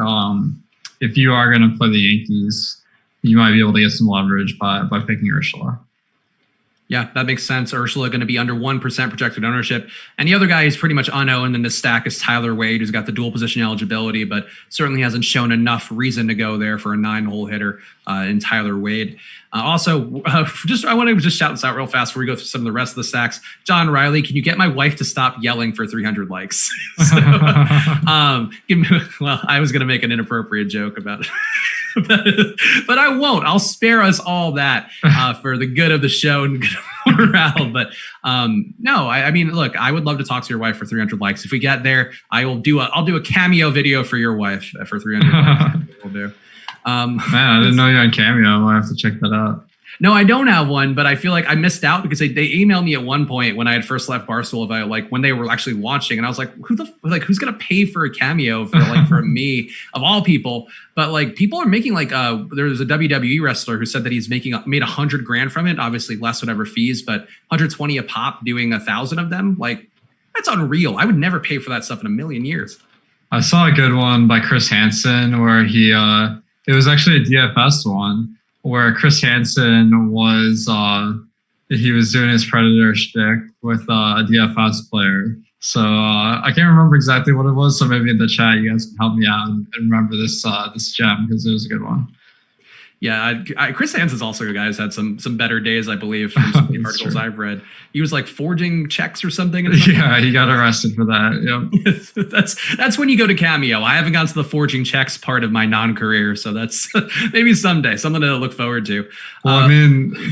S2: if you are going to play the Yankees, you might be able to get some leverage by picking Urshula.
S1: Yeah, that makes sense. Urshula going to be under 1% projected ownership. And the other guy who's pretty much unowned in this stack is Tyler Wade, who's got the dual position eligibility, but certainly hasn't shown enough reason to go there for a 9-hole hitter in Tyler Wade. I want to just shout this out real fast before we go through some of the rest of the stacks. John Riley, can you get my wife to stop yelling for 300 likes? I was going to make an inappropriate joke about it. But I won't. I'll spare us all that for the good of the show and good morale. But no, I mean, look, I would love to talk to your wife for 300 likes. If we get there, I'll do a cameo video for your wife for 300 likes. We'll do.
S2: Man, I didn't know you're on Cameo. I'll have to check that out.
S1: No, I don't have one, but I feel like I missed out because they emailed me at one point when I had first left Barstool about when they were actually launching, and I was like, who's gonna pay for a cameo for me of all people? But people are making there's a WWE wrestler who said that he's made $100,000 from it. Obviously less whatever fees, but 120 a pop doing 1,000 of them. That's unreal. I would never pay for that stuff in a million years.
S2: I saw a good one by Chris Hansen where it was actually a DFS one where Chris Hansen was he was doing his Predator shtick with a DFS player. So I can't remember exactly what it was. So maybe in the chat you guys can help me out and remember this gem because it was a good one.
S1: Yeah, Chris Hansen's also a guy who's had some better days, I believe, from some of the articles I've read. He was forging checks or something.
S2: Yeah, he got arrested for that. Yep.
S1: That's when you go to Cameo. I haven't gotten to the forging checks part of my non-career, so that's maybe someday, something to look forward to.
S2: Well,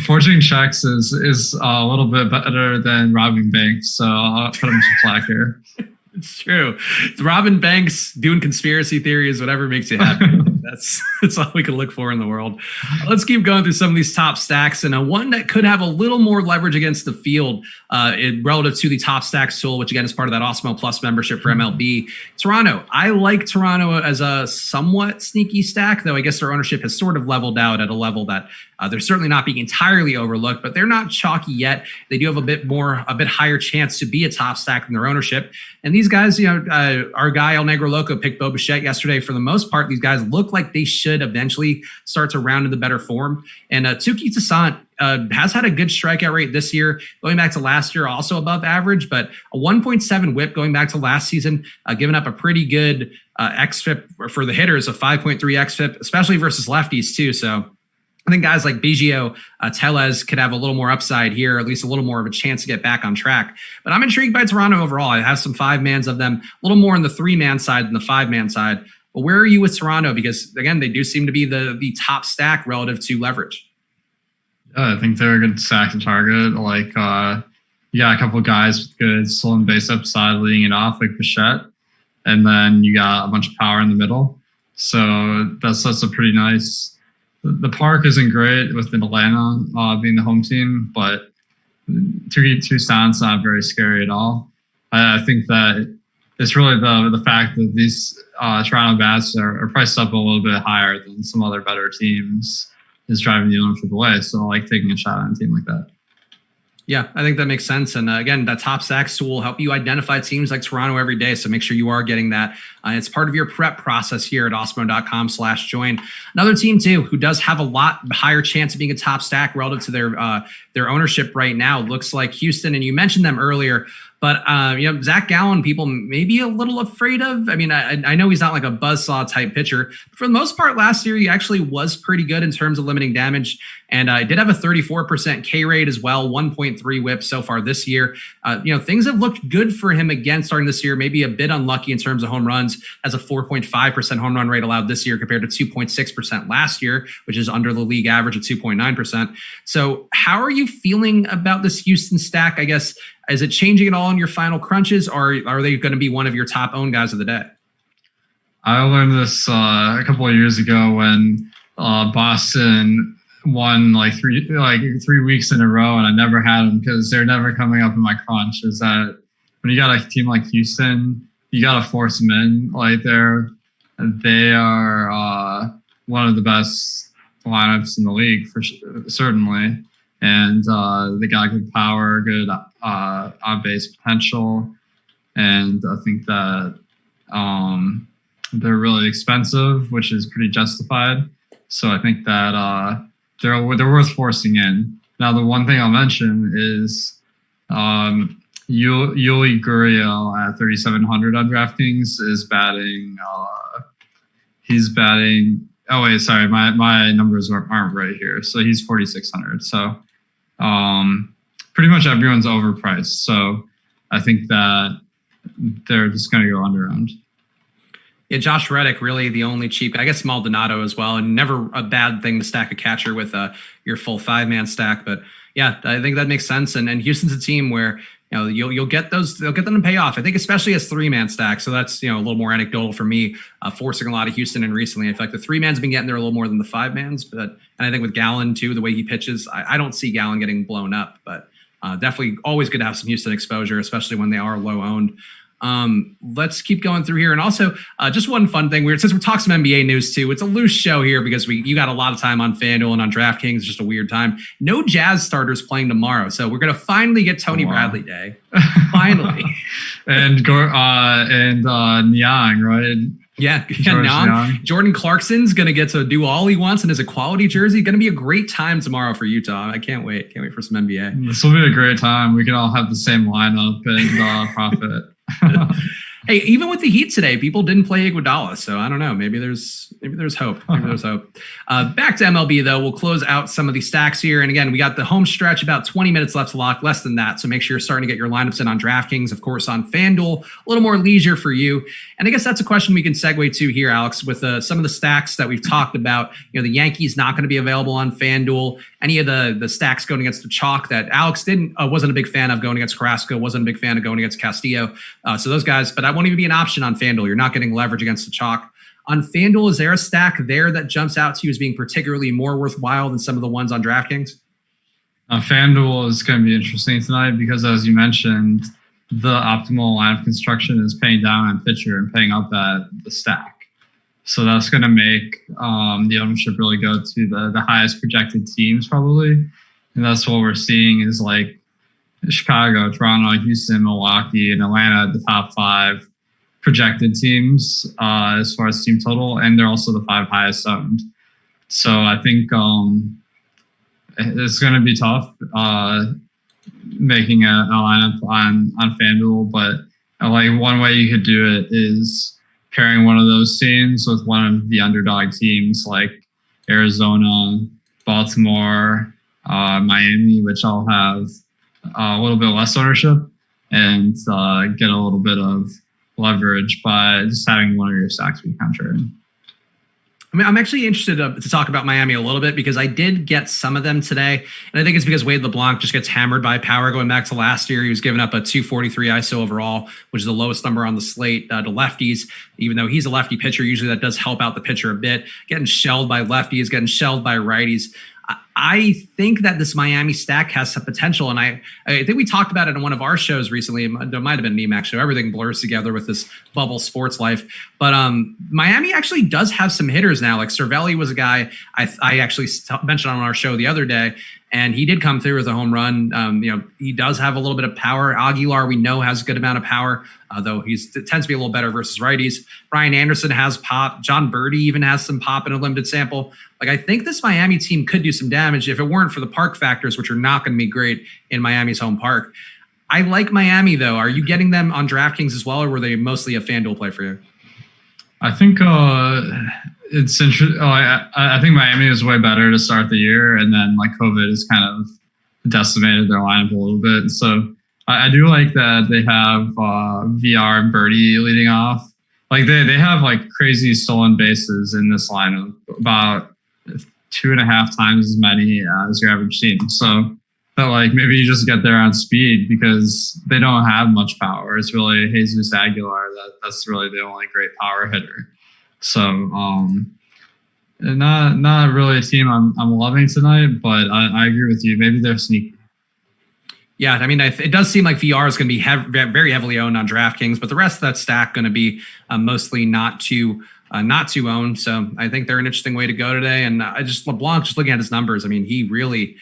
S2: forging checks is a little bit better than robbing banks, so I'll put him some slack here.
S1: It's true. It's Robin Banks doing conspiracy theories, whatever makes you happy. That's all we can look for in the world. Let's keep going through some of these top stacks. And one that could have a little more leverage against the field relative to the top stacks tool, which again is part of that Awesemo Plus membership for MLB. Toronto. I like Toronto as a somewhat sneaky stack, though I guess their ownership has sort of leveled out at a level that they're certainly not being entirely overlooked, but they're not chalky yet. They do have a bit higher chance to be a top stack than their ownership. And these guys, our guy El Negro Loco picked Bo Bichette yesterday. For the most part, these guys look like they should eventually start to round into better form. And Touki Toussaint has had a good strikeout rate this year, going back to last year, also above average, but a 1.7 whip going back to last season, giving up a pretty good xFIP for the hitters, a 5.3 xFIP, especially versus lefties too. So I think guys like Biggio, Tellez could have a little more upside here, at least a little more of a chance to get back on track. But I'm intrigued by Toronto overall. I have some 5-mans of them, a little more on the 3-man side than the 5-man side. But where are you with Toronto? Because again, they do seem to be the top stack relative to leverage.
S2: Yeah, I think they're a good stack to target. You got a couple of guys with good stolen base upside leading it off, like Bichette. And then you got a bunch of power in the middle. So that's a pretty nice. The park isn't great with Atlanta being the home team, but Toussaint's not very scary at all. I think that it's really the fact that these Toronto bats are priced up a little bit higher than some other better teams is driving the ownership away. So I like taking a shot on a team like that.
S1: Yeah, I think that makes sense. And again, that top stacks tool will help you identify teams like Toronto every day. So make sure you are getting that. It's part of your prep process here at awesemo.com/join. Another team too, who does have a lot higher chance of being a top stack relative to their ownership right now, looks like Houston. And you mentioned them earlier. But, Zach Gallen, people may be a little afraid of. I mean, I know he's not like a buzzsaw type pitcher. But for the most part, last year, he actually was pretty good in terms of limiting damage. And I did have a 34% K rate as well, 1.3 whip so far this year. Things have looked good for him again starting this year, maybe a bit unlucky in terms of home runs, as a 4.5% home run rate allowed this year compared to 2.6% last year, which is under the league average of 2.9%. So how are you feeling about this Houston stack? I guess Is it changing at all in your final crunches, or are they going to be one of your top owned guys of the day?
S2: I learned this a couple of years ago when Boston won like 3 weeks in a row, and I never had them because they're never coming up in my crunch. Is that when you got a team like Houston, you got to force them in. Like they are one of the best lineups in the league for certainly, and they got good power, good on base potential, and I think that they're really expensive, which is pretty justified. So I think that they're worth forcing in. Now, the one thing I'll mention is Yuli Gurriel at 3,700 on DraftKings is batting. He's batting. Oh wait, sorry, my numbers aren't right here. So he's 4,600. So pretty much everyone's overpriced. So I think that they're just going to go underowned.
S1: Yeah, Josh Reddick, really the only cheap. I guess Maldonado as well, and never a bad thing to stack a catcher with your full 5-man stack. But yeah, I think that makes sense. And Houston's a team where you'll get those, they'll get them to pay off. I think especially as 3-man stack. So that's a little more anecdotal for me, forcing a lot of Houston in recently. In fact, the 3-man's been getting there a little more than the 5-mans. And I think with Gallen too, the way he pitches, I don't see Gallen getting blown up. But definitely always good to have some Houston exposure, especially when they are low owned. Let's keep going through here. And also just one fun thing, since we're talking some NBA news too, it's a loose show here because you got a lot of time on FanDuel and on DraftKings. It's just a weird time. No Jazz starters playing tomorrow. So we're going to finally get Tony Bradley Day. Finally.
S2: and Niang, right?
S1: Yeah. Jordan Clarkson's going to get to do all he wants in his equality jersey. Going to be a great time tomorrow for Utah. I can't wait. Can't wait for some NBA.
S2: This will be a great time. We can all have the same lineup and profit.
S1: Hey, even with the Heat today, people didn't play Iguodala, so I don't know. Maybe there's hope. Back to MLB though, we'll close out some of these stacks here. And again, we got the home stretch, about 20 minutes left to lock, less than that. So make sure you're starting to get your lineups in on DraftKings, of course, on FanDuel. A little more leisure for you. And I guess that's a question we can segue to here, Alex, with some of the stacks that we've talked about. The Yankees not going to be available on FanDuel. Any of the stacks going against the chalk that Alex wasn't a big fan of going against Carrasco, wasn't a big fan of going against Castillo. So those guys, but that won't even be an option on FanDuel. You're not getting leverage against the chalk. On FanDuel, is there a stack there that jumps out to you as being particularly more worthwhile than some of the ones on DraftKings?
S2: FanDuel is going to be interesting tonight because, as you mentioned, the optimal line of construction is paying down on pitcher and paying up at the stack. So that's going to make the ownership really go to the highest projected teams probably. And that's what we're seeing is like Chicago, Toronto, Houston, Milwaukee, and Atlanta at the top 5 projected teams as far as team total. And they're also the 5 highest owned. So I think it's going to be tough making a lineup on FanDuel. But like one way you could do it is pairing one of those teams with one of the underdog teams like Arizona, Baltimore, Miami, which I'll have a little bit less ownership and get a little bit of leverage by just having one of your stacks be contrary.
S1: I mean, I'm actually interested to talk about Miami a little bit because I did get some of them today. And I think it's because Wade LeBlanc just gets hammered by power going back to last year. He was giving up a 243 ISO overall, which is the lowest number on the slate to lefties. Even though he's a lefty pitcher, usually that does help out the pitcher a bit. Getting shelled by lefties, getting shelled by righties. I think that this Miami stack has some potential. And I think we talked about it in one of our shows recently. It might have been an EMAX show. Everything blurs together with this bubble sports life. But Miami actually does have some hitters now. Like Cervelli was a guy I actually mentioned on our show the other day. And he did come through with a home run. He does have a little bit of power. Aguilar, we know, has a good amount of power, though it tends to be a little better versus righties. Brian Anderson has pop. John Birdie even has some pop in a limited sample. Like, I think this Miami team could do some damage if it weren't for the park factors, which are not going to be great in Miami's home park. I like Miami, though. Are you getting them on DraftKings as well, or were they mostly a FanDuel play for you?
S2: I think it's interesting. I think Miami is way better to start the year, and then like COVID has kind of decimated their lineup a little bit. So I do like that they have VR and Birdie leading off. Like they have like crazy stolen bases in this lineup, about 2.5 times as many as your average team. So that like maybe you just get there on speed because they don't have much power. It's really Jesus Aguilar that's really the only great power hitter. So not really a team I'm loving tonight, but I agree with you. Maybe they're sneaky.
S1: Yeah, I mean, it does seem like VR is going to be very heavily owned on DraftKings, but the rest of that stack going to be mostly not too owned. So I think they're an interesting way to go today. And LeBlanc, just looking at his numbers, I mean, he really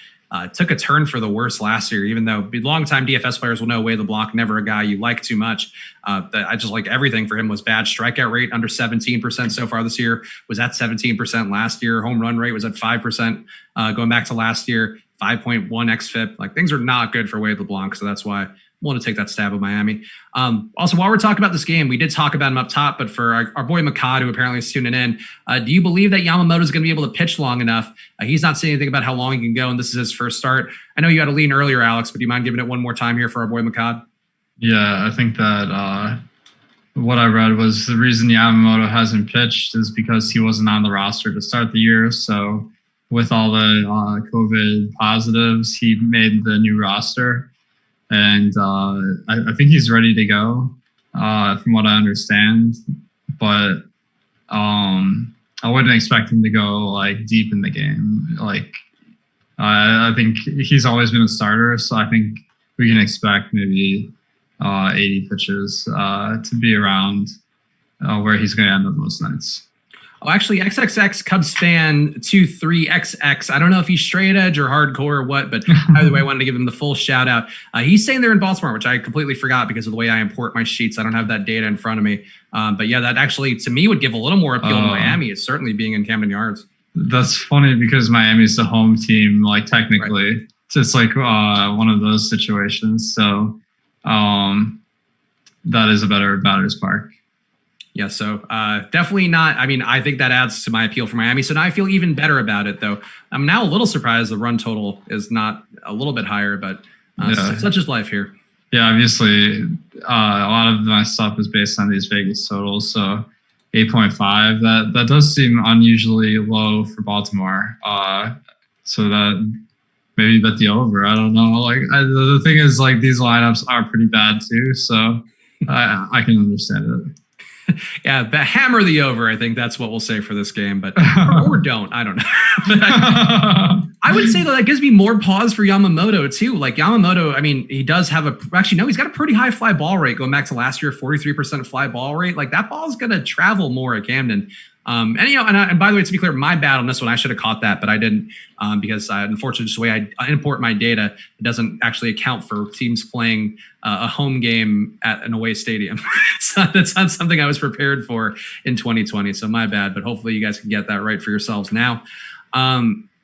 S1: took a turn for the worse last year, even though longtime DFS players will know Wade LeBlanc, never a guy you like too much. I just like everything for him was bad. Strikeout rate under 17% so far this year, was at 17% last year. Home run rate was at 5% going back to last year. 5.1 xFIP. Like, things are not good for Wade LeBlanc, so that's why I want to take that stab at Miami. Also, while we're talking about this game, we did talk about him up top, but for our boy Makad, who apparently is tuning in, do you believe that Yamamoto is going to be able to pitch long enough? He's not saying anything about how long he can go, and this is his first start. I know you had a lean earlier, Alex, but do you mind giving it one more time here for our boy Makad?
S2: Yeah, I think that what I read was the reason Yamamoto hasn't pitched is because he wasn't on the roster to start the year. So with all the COVID positives, he made the new roster. And I think he's ready to go, from what I understand. But I wouldn't expect him to go like deep in the game. Like I think he's always been a starter, so I think we can expect maybe 80 pitches to be around where he's going to end up most nights.
S1: Oh, actually, XXX Cubs fan 23XX. I don't know if he's straight edge or hardcore or what, but either way, I wanted to give him the full shout out. He's saying they're in Baltimore, which I completely forgot because of the way I import my sheets. I don't have that data in front of me. But yeah, that actually to me would give a little more appeal to Miami. It's certainly being in Camden Yards.
S2: That's funny because Miami's the home team, like technically. Right. So it's like one of those situations. So that is a better batter's park.
S1: Yeah, so definitely not. I mean, I think that adds to my appeal for Miami. So now I feel even better about it, though. I'm now a little surprised the run total is not a little bit higher, but such is life here.
S2: Yeah, obviously, a lot of my stuff is based on these Vegas totals. So 8.5, that does seem unusually low for Baltimore. So that maybe bet the over. I don't know. Like the thing is, like these lineups are pretty bad too. So I can understand it.
S1: Yeah, but hammer the over. I think that's what we'll say for this game, but or don't. I don't know. I would say that gives me more pause for Yamamoto too. Like Yamamoto, I mean, he does have he's got a pretty high fly ball rate going back to last year, 43% fly ball rate. Like that ball is going to travel more at Camden. And by the way, to be clear, my bad on this one. I should have caught that, but I didn't because unfortunately, just the way I import my data, it doesn't actually account for teams playing a home game at an away stadium. So that's not something I was prepared for in 2020. So my bad, but hopefully you guys can get that right for yourselves now.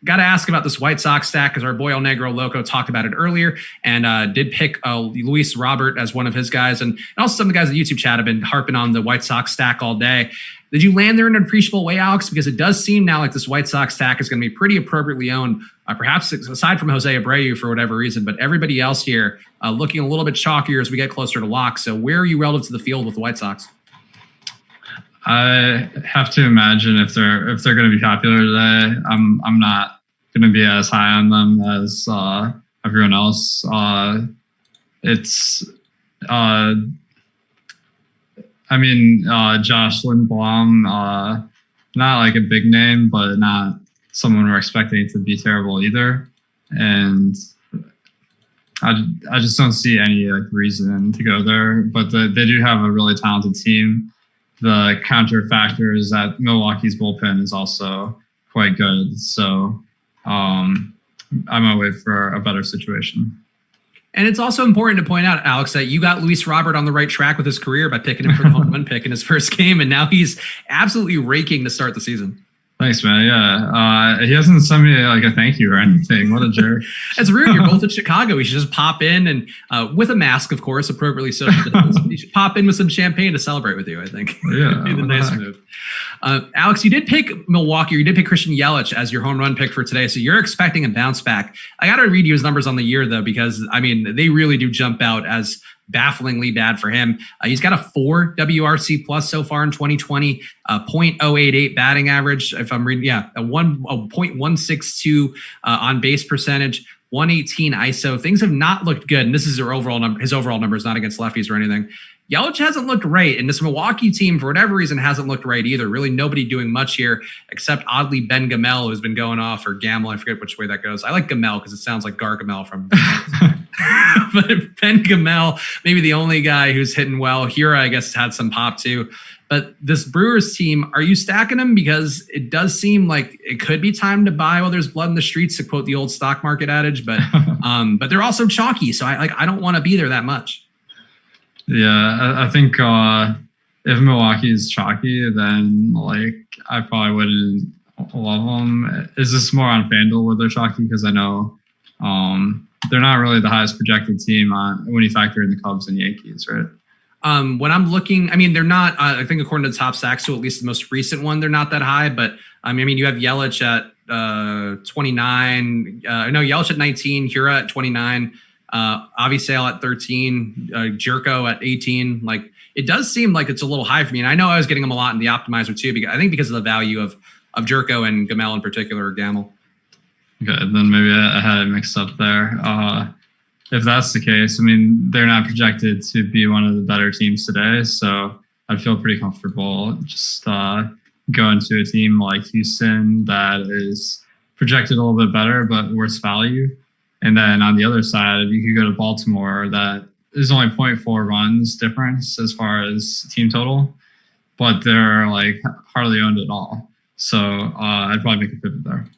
S1: Got to ask about this White Sox stack because our boy El Negro Loco talked about it earlier and did pick Luis Robert as one of his guys. And also some of the guys in the YouTube chat have been harping on the White Sox stack all day. Did you land there in an appreciable way, Alex? Because it does seem now like this White Sox stack is going to be pretty appropriately owned, perhaps aside from Jose Abreu for whatever reason, but everybody else here looking a little bit chalkier as we get closer to lock. So where are you relative to the field with the White Sox?
S2: I have to imagine if they're going to be popular today, I'm not going to be as high on them as everyone else. Josh Lindblom, not like a big name, but not someone we're expecting to be terrible either. And I just don't see any reason to go there. But they do have a really talented team. The counter factor is that Milwaukee's bullpen is also quite good. So I might wait for a better situation.
S1: And it's also important to point out, Alex, that you got Luis Robert on the right track with his career by picking him for the home run pick in his first game, and now he's absolutely raking to start the season.
S2: Thanks, man. Yeah. He hasn't sent me a thank you or anything. What a jerk.
S1: It's rude. You're both in Chicago. We should just pop in and with a mask, of course, appropriately social distanced. You should pop in with some champagne to celebrate with you, I think.
S2: Yeah.
S1: Be the nice move. Alex, you did pick Milwaukee. You did pick Christian Yelich as your home run pick for today. So you're expecting a bounce back. I got to read you his numbers on the year, though, because, I mean, they really do jump out as bafflingly bad for him. He's got a 4 WRC plus so far in 2020, 0.088 batting average. If I'm reading, a 1.162 on base percentage, 118 ISO. Things have not looked good. And this is his overall numbers, not against lefties or anything. Yelich hasn't looked great, and this Milwaukee team, for whatever reason, hasn't looked right either. Really nobody doing much here, except oddly Ben Gamel, who's been going off, or Gamel, I forget which way that goes. I like Gamel because it sounds like Gargamel from but Ben Gamel, maybe the only guy who's hitting well. Hira, I guess, had some pop too. But this Brewers team, are you stacking them? Because it does seem like it could be time to buy while there's blood in the streets, to quote the old stock market adage. But but they're also chalky, so I don't want to be there that much.
S2: Yeah, I think if Milwaukee is chalky, then I probably wouldn't love them. Is this more on FanDuel where they're chalky? Because I know they're not really the highest projected team when you factor in the Cubs and Yankees, right?
S1: When I'm looking, I mean, they're not, I think according to the top stacks, so at least the most recent one, they're not that high. But I mean, you have Yelich at 29. No, Yelich at 19, Hira at 29. Avisale at 13, Jerko at 18. It does seem like it's a little high for me. And I know I was getting them a lot in the optimizer too, because of the value of Jerko and Gamel in particular, or Gamel.
S2: Okay, then maybe I had it mixed up there. If that's the case, I mean, they're not projected to be one of the better teams today. So I'd feel pretty comfortable just going to a team like Houston that is projected a little bit better, but worse value. And then on the other side, you could go to Baltimore, that is only 0.4 runs difference as far as team total, but they're hardly owned at all. So I'd probably make a pivot there.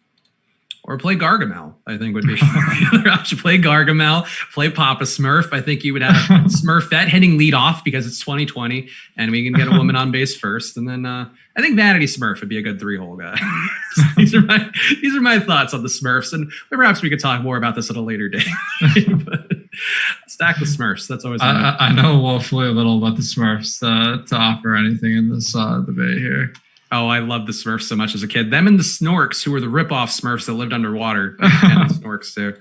S1: Or play Gargamel, I think would be another option. Play Gargamel, play Papa Smurf. I think you would have Smurfette hitting lead off because it's 2020 and we can get a woman on base first. And then I think Vanity Smurf would be a good 3-hole guy. These are my thoughts on the Smurfs. And perhaps we could talk more about this at a later date. But stack the Smurfs. That's always
S2: I know woefully a little about the Smurfs to offer anything in this debate here.
S1: Oh, I loved the Smurfs so much as a kid. Them and the Snorks, who were the rip-off Smurfs that lived underwater. And the Snorks, too.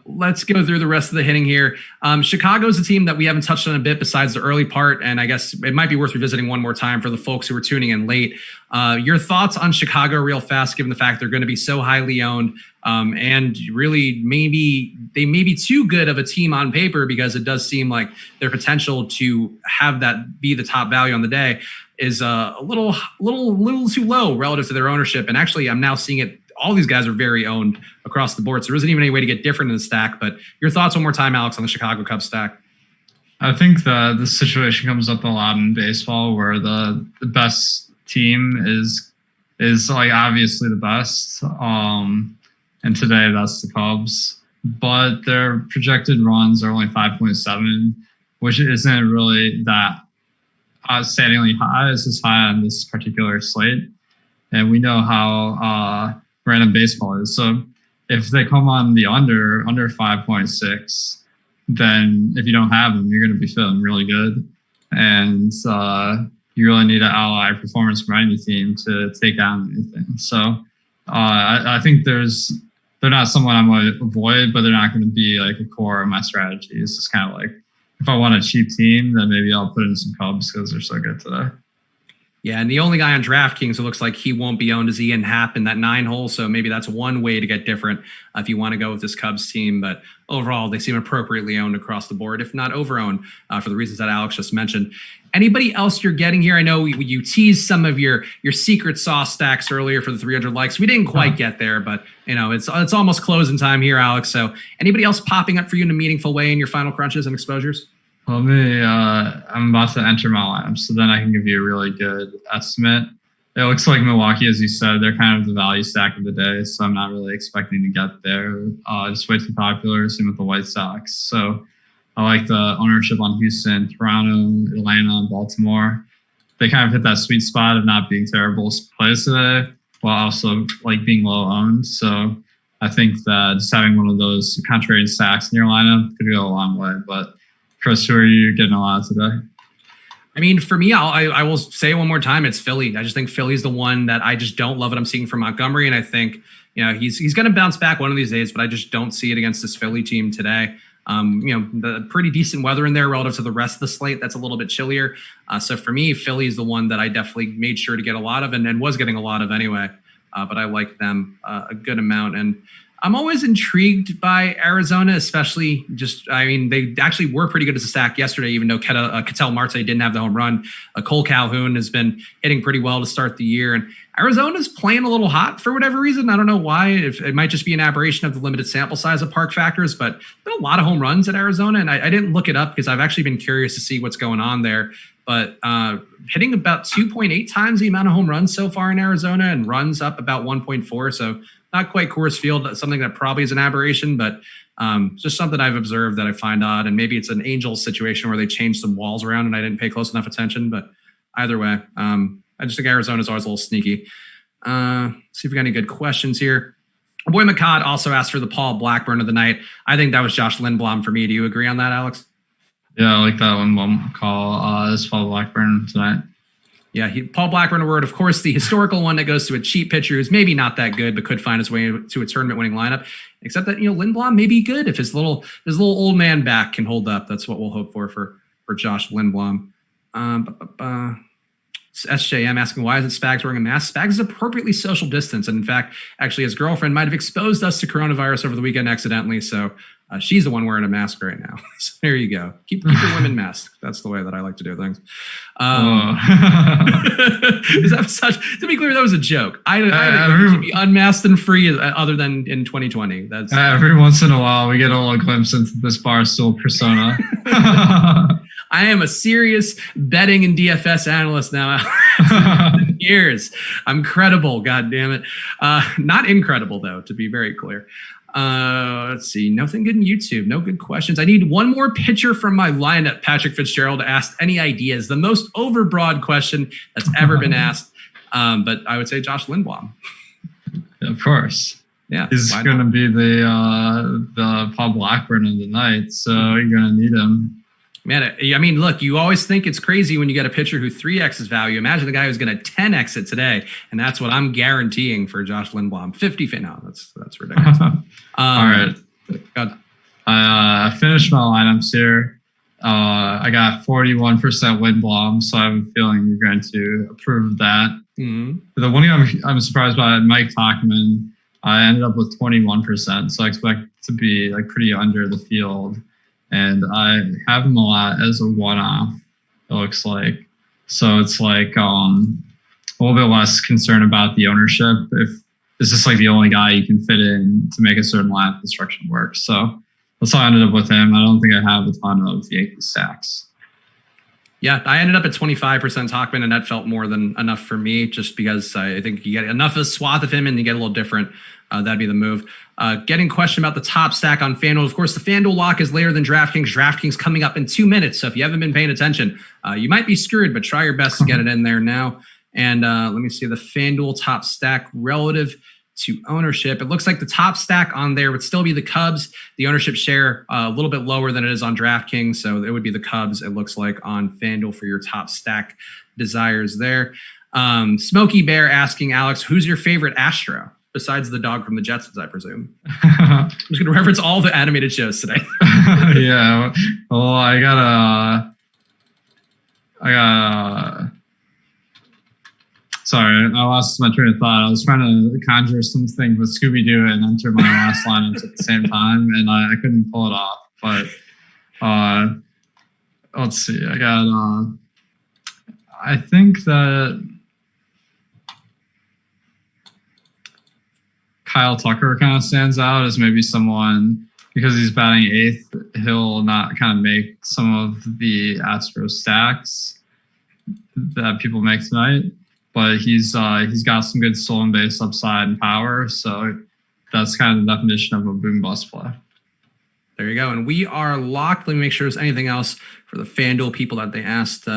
S1: Let's go through the rest of the hitting here. Chicago's a team that we haven't touched on a bit besides the early part, and I guess it might be worth revisiting one more time for the folks who are tuning in late. Your thoughts on Chicago real fast, given the fact they're going to be so highly owned, and really they may be too good of a team on paper, because it does seem like their potential to have that be the top value on the day is a little too low relative to their ownership. And actually, I'm now seeing it. All these guys are very owned across the board. So there isn't even any way to get different in the stack. But your thoughts one more time, Alex, on the Chicago Cubs stack.
S2: I think that this situation comes up a lot in baseball where the best team is obviously the best. And today that's the Cubs. But their projected runs are only 5.7, which isn't really that outstandingly high. It's just high on this particular slate. And we know how random baseball is. So if they come on the under 5.6, then if you don't have them, you're going to be feeling really good. And you really need an ally performance from any team to take down anything. So I think they're not someone I'm going to avoid, but they're not going to be a core of my strategy. It's just kind of if I want a cheap team, then maybe I'll put in some Cubs because they're so good today.
S1: Yeah, and the only guy on DraftKings who looks like he won't be owned is Ian Happ in that 9-hole. So maybe that's one way to get different if you want to go with this Cubs team. But overall, they seem appropriately owned across the board, if not over-owned, for the reasons that Alex just mentioned. Anybody else you're getting here? I know you teased some of your secret sauce stacks earlier for the 300 likes. We didn't quite get there, but it's almost closing time here, Alex. So anybody else popping up for you in a meaningful way in your final crunches and exposures?
S2: Well, I'm about to enter my lineup, so then I can give you a really good estimate. It looks like Milwaukee, as you said, they're kind of the value stack of the day, so I'm not really expecting to get there. Just way too popular, same with the White Sox. So I like the ownership on Houston, Toronto, Atlanta, and Baltimore. They kind of hit that sweet spot of not being terrible plays today, while also being low owned. So I think that just having one of those contrarian stacks in your lineup could go a long way. But Chris, who are you getting a lot of today?
S1: I mean, for me, I will say one more time, it's Philly. I just think Philly's the one that I just don't love what I'm seeing from Montgomery. And I think, he's going to bounce back one of these days, but I just don't see it against this Philly team today. The pretty decent weather in there relative to the rest of the slate. That's a little bit chillier. So for me, Philly is the one that I definitely made sure to get a lot of and was getting a lot of anyway. But I like them a good amount. And I'm always intrigued by Arizona, especially they actually were pretty good as a stack yesterday, even though Ketel Marte didn't have the home run. Cole Calhoun has been hitting pretty well to start the year. And Arizona's playing a little hot for whatever reason. I don't know why. If it might just be an aberration of the limited sample size of park factors, but there's been a lot of home runs at Arizona. And I didn't look it up because I've actually been curious to see what's going on there. But hitting about 2.8 times the amount of home runs so far in Arizona, and runs up about 1.4. So not quite Coors Field, something that probably is an aberration, but just something I've observed that I find odd. And maybe it's an Angels situation where they changed some walls around and I didn't pay close enough attention. But either way, I just think Arizona's always a little sneaky. See if we got any good questions here. Our boy McCod also asked for the Paul Blackburn of the night. I think that was Josh Lindblom for me. Do you agree on that, Alex?
S2: Yeah, I like that one call. This Paul Blackburn tonight.
S1: Yeah, Paul Blackburn award, of course, the historical one that goes to a cheap pitcher who's maybe not that good, but could find his way to a tournament-winning lineup. Except that, Lindblom may be good if his little old man back can hold up. That's what we'll hope for Josh Lindblom. SJM asking, why isn't Spags wearing a mask? Spags is appropriately social distance. And in fact, actually, his girlfriend might have exposed us to coronavirus over the weekend accidentally. So she's the one wearing a mask right now. So there you go. Keep your women masked. That's the way that I like to do things. Is that to be clear, that was a joke. I should be unmasked and free other than in 2020. That's
S2: every once in a while we get a little glimpse into this Barstool persona.
S1: I am a serious betting and DFS analyst now. Years. I'm credible, God damn it. Not incredible, though, to be very clear. Let's see. Nothing good in YouTube. No good questions. I need one more pitcher from my lineup. Patrick Fitzgerald asked any ideas. The most overbroad question that's ever been asked. But I would say Josh Lindblom.
S2: Of course.
S1: Yeah.
S2: He's going to be the Paul Blackburn of the night. So you're going to need him.
S1: Man, I mean, look, you always think it's crazy when you get a pitcher who 3x his value. Imagine the guy who's going to 10x it today, and that's what I'm guaranteeing for Josh Lindblom. 50. No, that's ridiculous.
S2: All right. I finished my lineups here. I got 41% Lindblom, so I have a feeling you're going to approve of that.
S1: Mm-hmm.
S2: The one thing I'm surprised by, Mike Tauchman, I ended up with 21%, so I expect to be pretty under the field. And I have him a lot as a one-off, it looks like. So it's a little bit less concerned about the ownership. If it's just the only guy you can fit in to make a certain lineup construction work. So that's how I ended up with him. I don't think I have a ton of Yankees stacks.
S1: Yeah, I ended up at 25% Tauchman, and that felt more than enough for me just because I think you get enough of a swath of him and you get a little different. That'd be the move. Getting question about the top stack on FanDuel. Of course, the FanDuel lock is later than DraftKings. DraftKings coming up in 2 minutes. So if you haven't been paying attention, you might be screwed, but try your best to get it in there now. And let me see the FanDuel top stack relative to ownership. It looks like the top stack on there would still be the Cubs. The ownership share a little bit lower than it is on DraftKings. So it would be the Cubs, it looks like, on FanDuel for your top stack desires there. Smokey Bear asking, Alex, who's your favorite Astro? Besides the dog from the Jetsons, I presume. I'm just going to reference all the animated shows today.
S2: Yeah. Well, I got sorry, I lost my train of thought. I was trying to conjure something with Scooby-Doo and enter my last lineups at the same time, and I couldn't pull it off. But let's see. I think that Kyle Tucker kind of stands out as maybe someone, because he's batting 8th, he'll not kind of make some of the Astros stacks that people make tonight, but he's got some good stolen base upside and power, so that's kind of the definition of a boom bust play.
S1: There you go, and we are locked. Let me make sure there's anything else for the FanDuel people that they asked.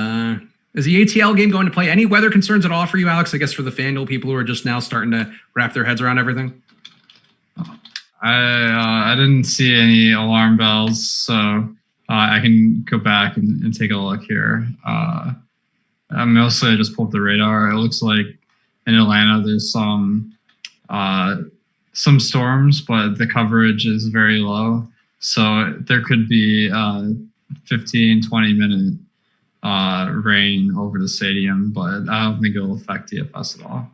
S1: Is the ATL game going to play? Any weather concerns at all for you, Alex? I guess for the FanDuel people who are just now starting to wrap their heads around everything.
S2: I didn't see any alarm bells, so I can go back and take a look here. Mostly I just pulled up the radar. It looks like in Atlanta there's some storms, but the coverage is very low. So there could be 15, 20-minute rain over the stadium, but I don't think it'll affect DFS at all.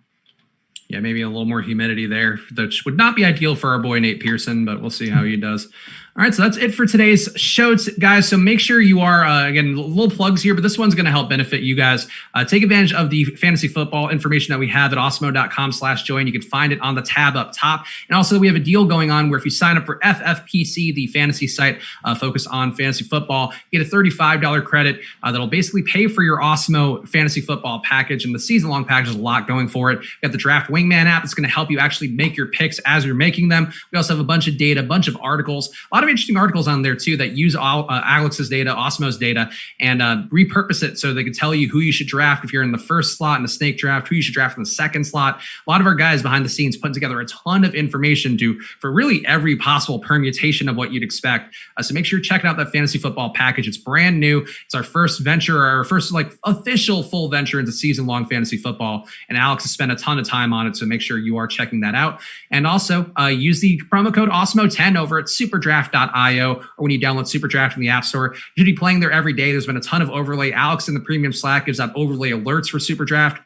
S1: Yeah, maybe a little more humidity there, which would not be ideal for our boy Nate Pearson, but we'll see how he does. All right, so that's it for today's show, guys. So make sure you are, again, little plugs here, but this one's going to help benefit you guys. Take advantage of the fantasy football information that we have at awesemo.com/join. You can find it on the tab up top. And also, we have a deal going on where if you sign up for FFPC, the fantasy site focused on fantasy football, you get a $35 credit that'll basically pay for your Awesemo fantasy football package. And the season-long package is a lot going for it. You got the Draft Wingman app that's going to help you actually make your picks as you're making them. We also have a bunch of data, a bunch of articles, a lot of interesting articles on there too that use Alex's data, Awesemo's data, and repurpose it so they can tell you who you should draft if you're in the first slot in a snake draft, who you should draft in the second slot. A lot of our guys behind the scenes putting together a ton of information for really every possible permutation of what you'd expect. So make sure you're checking out that fantasy football package. It's brand new. It's our first venture, our first official full venture into season-long fantasy football. And Alex has spent a ton of time on it, so make sure you are checking that out. And also use the promo code Awesemo10 over at SuperDraft.io, or when you download SuperDraft from the App Store. You should be playing there every day. There's been a ton of overlay. Alex in the premium Slack gives out overlay alerts for SuperDraft.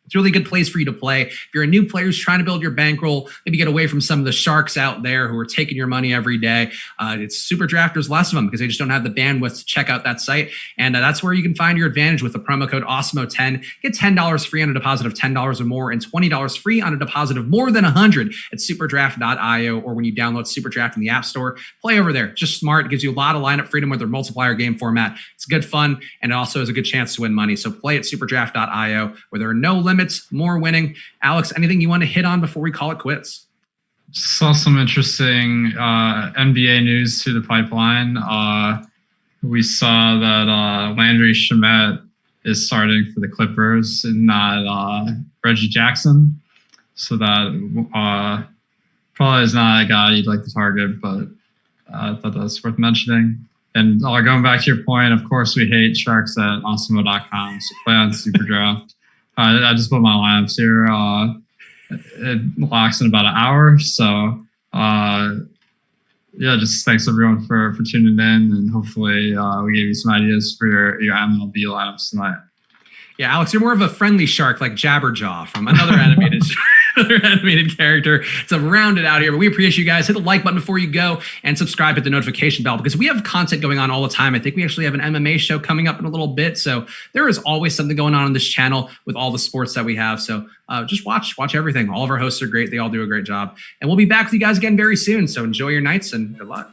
S1: It's a really good place for you to play. If you're a new player who's trying to build your bankroll, maybe get away from some of the sharks out there who are taking your money every day. It's SuperDraft. There's less of them because they just don't have the bandwidth to check out that site. And that's where you can find your advantage with the promo code Awesemo10. Get $10 free on a deposit of $10 or more and $20 free on a deposit of more than $100 at SuperDraft.io, or when you download SuperDraft in the App Store. Play over there. Just smart. It gives you a lot of lineup freedom with their multiplier game format. It's good fun, and it also is a good chance to win money. So play at SuperDraft.io, where there are no limits, more winning. Alex, anything you want to hit on before we call it quits?
S2: Saw some interesting NBA news through the pipeline. We saw that Landry Shamet is starting for the Clippers and not Reggie Jackson. So that probably is not a guy you'd like to target, but I thought that's worth mentioning. And going back to your point, of course, we hate sharks at Awesemo.com, so play on SuperDraft. I just put my lineups here. It locks in about an hour. So, just thanks everyone for tuning in, and hopefully we gave you some ideas for your MLB lineups tonight.
S1: Yeah, Alex, you're more of a friendly shark like Jabberjaw from another animated character to round it out here. But we appreciate you guys. Hit the like button before you go and subscribe, hit the notification bell, because we have content going on all the time. I think we actually have an MMA show coming up in a little bit. So there is always something going on this channel with all the sports that we have. So just watch everything. All of our hosts are great. They all do a great job. And we'll be back with you guys again very soon. So enjoy your nights and good luck.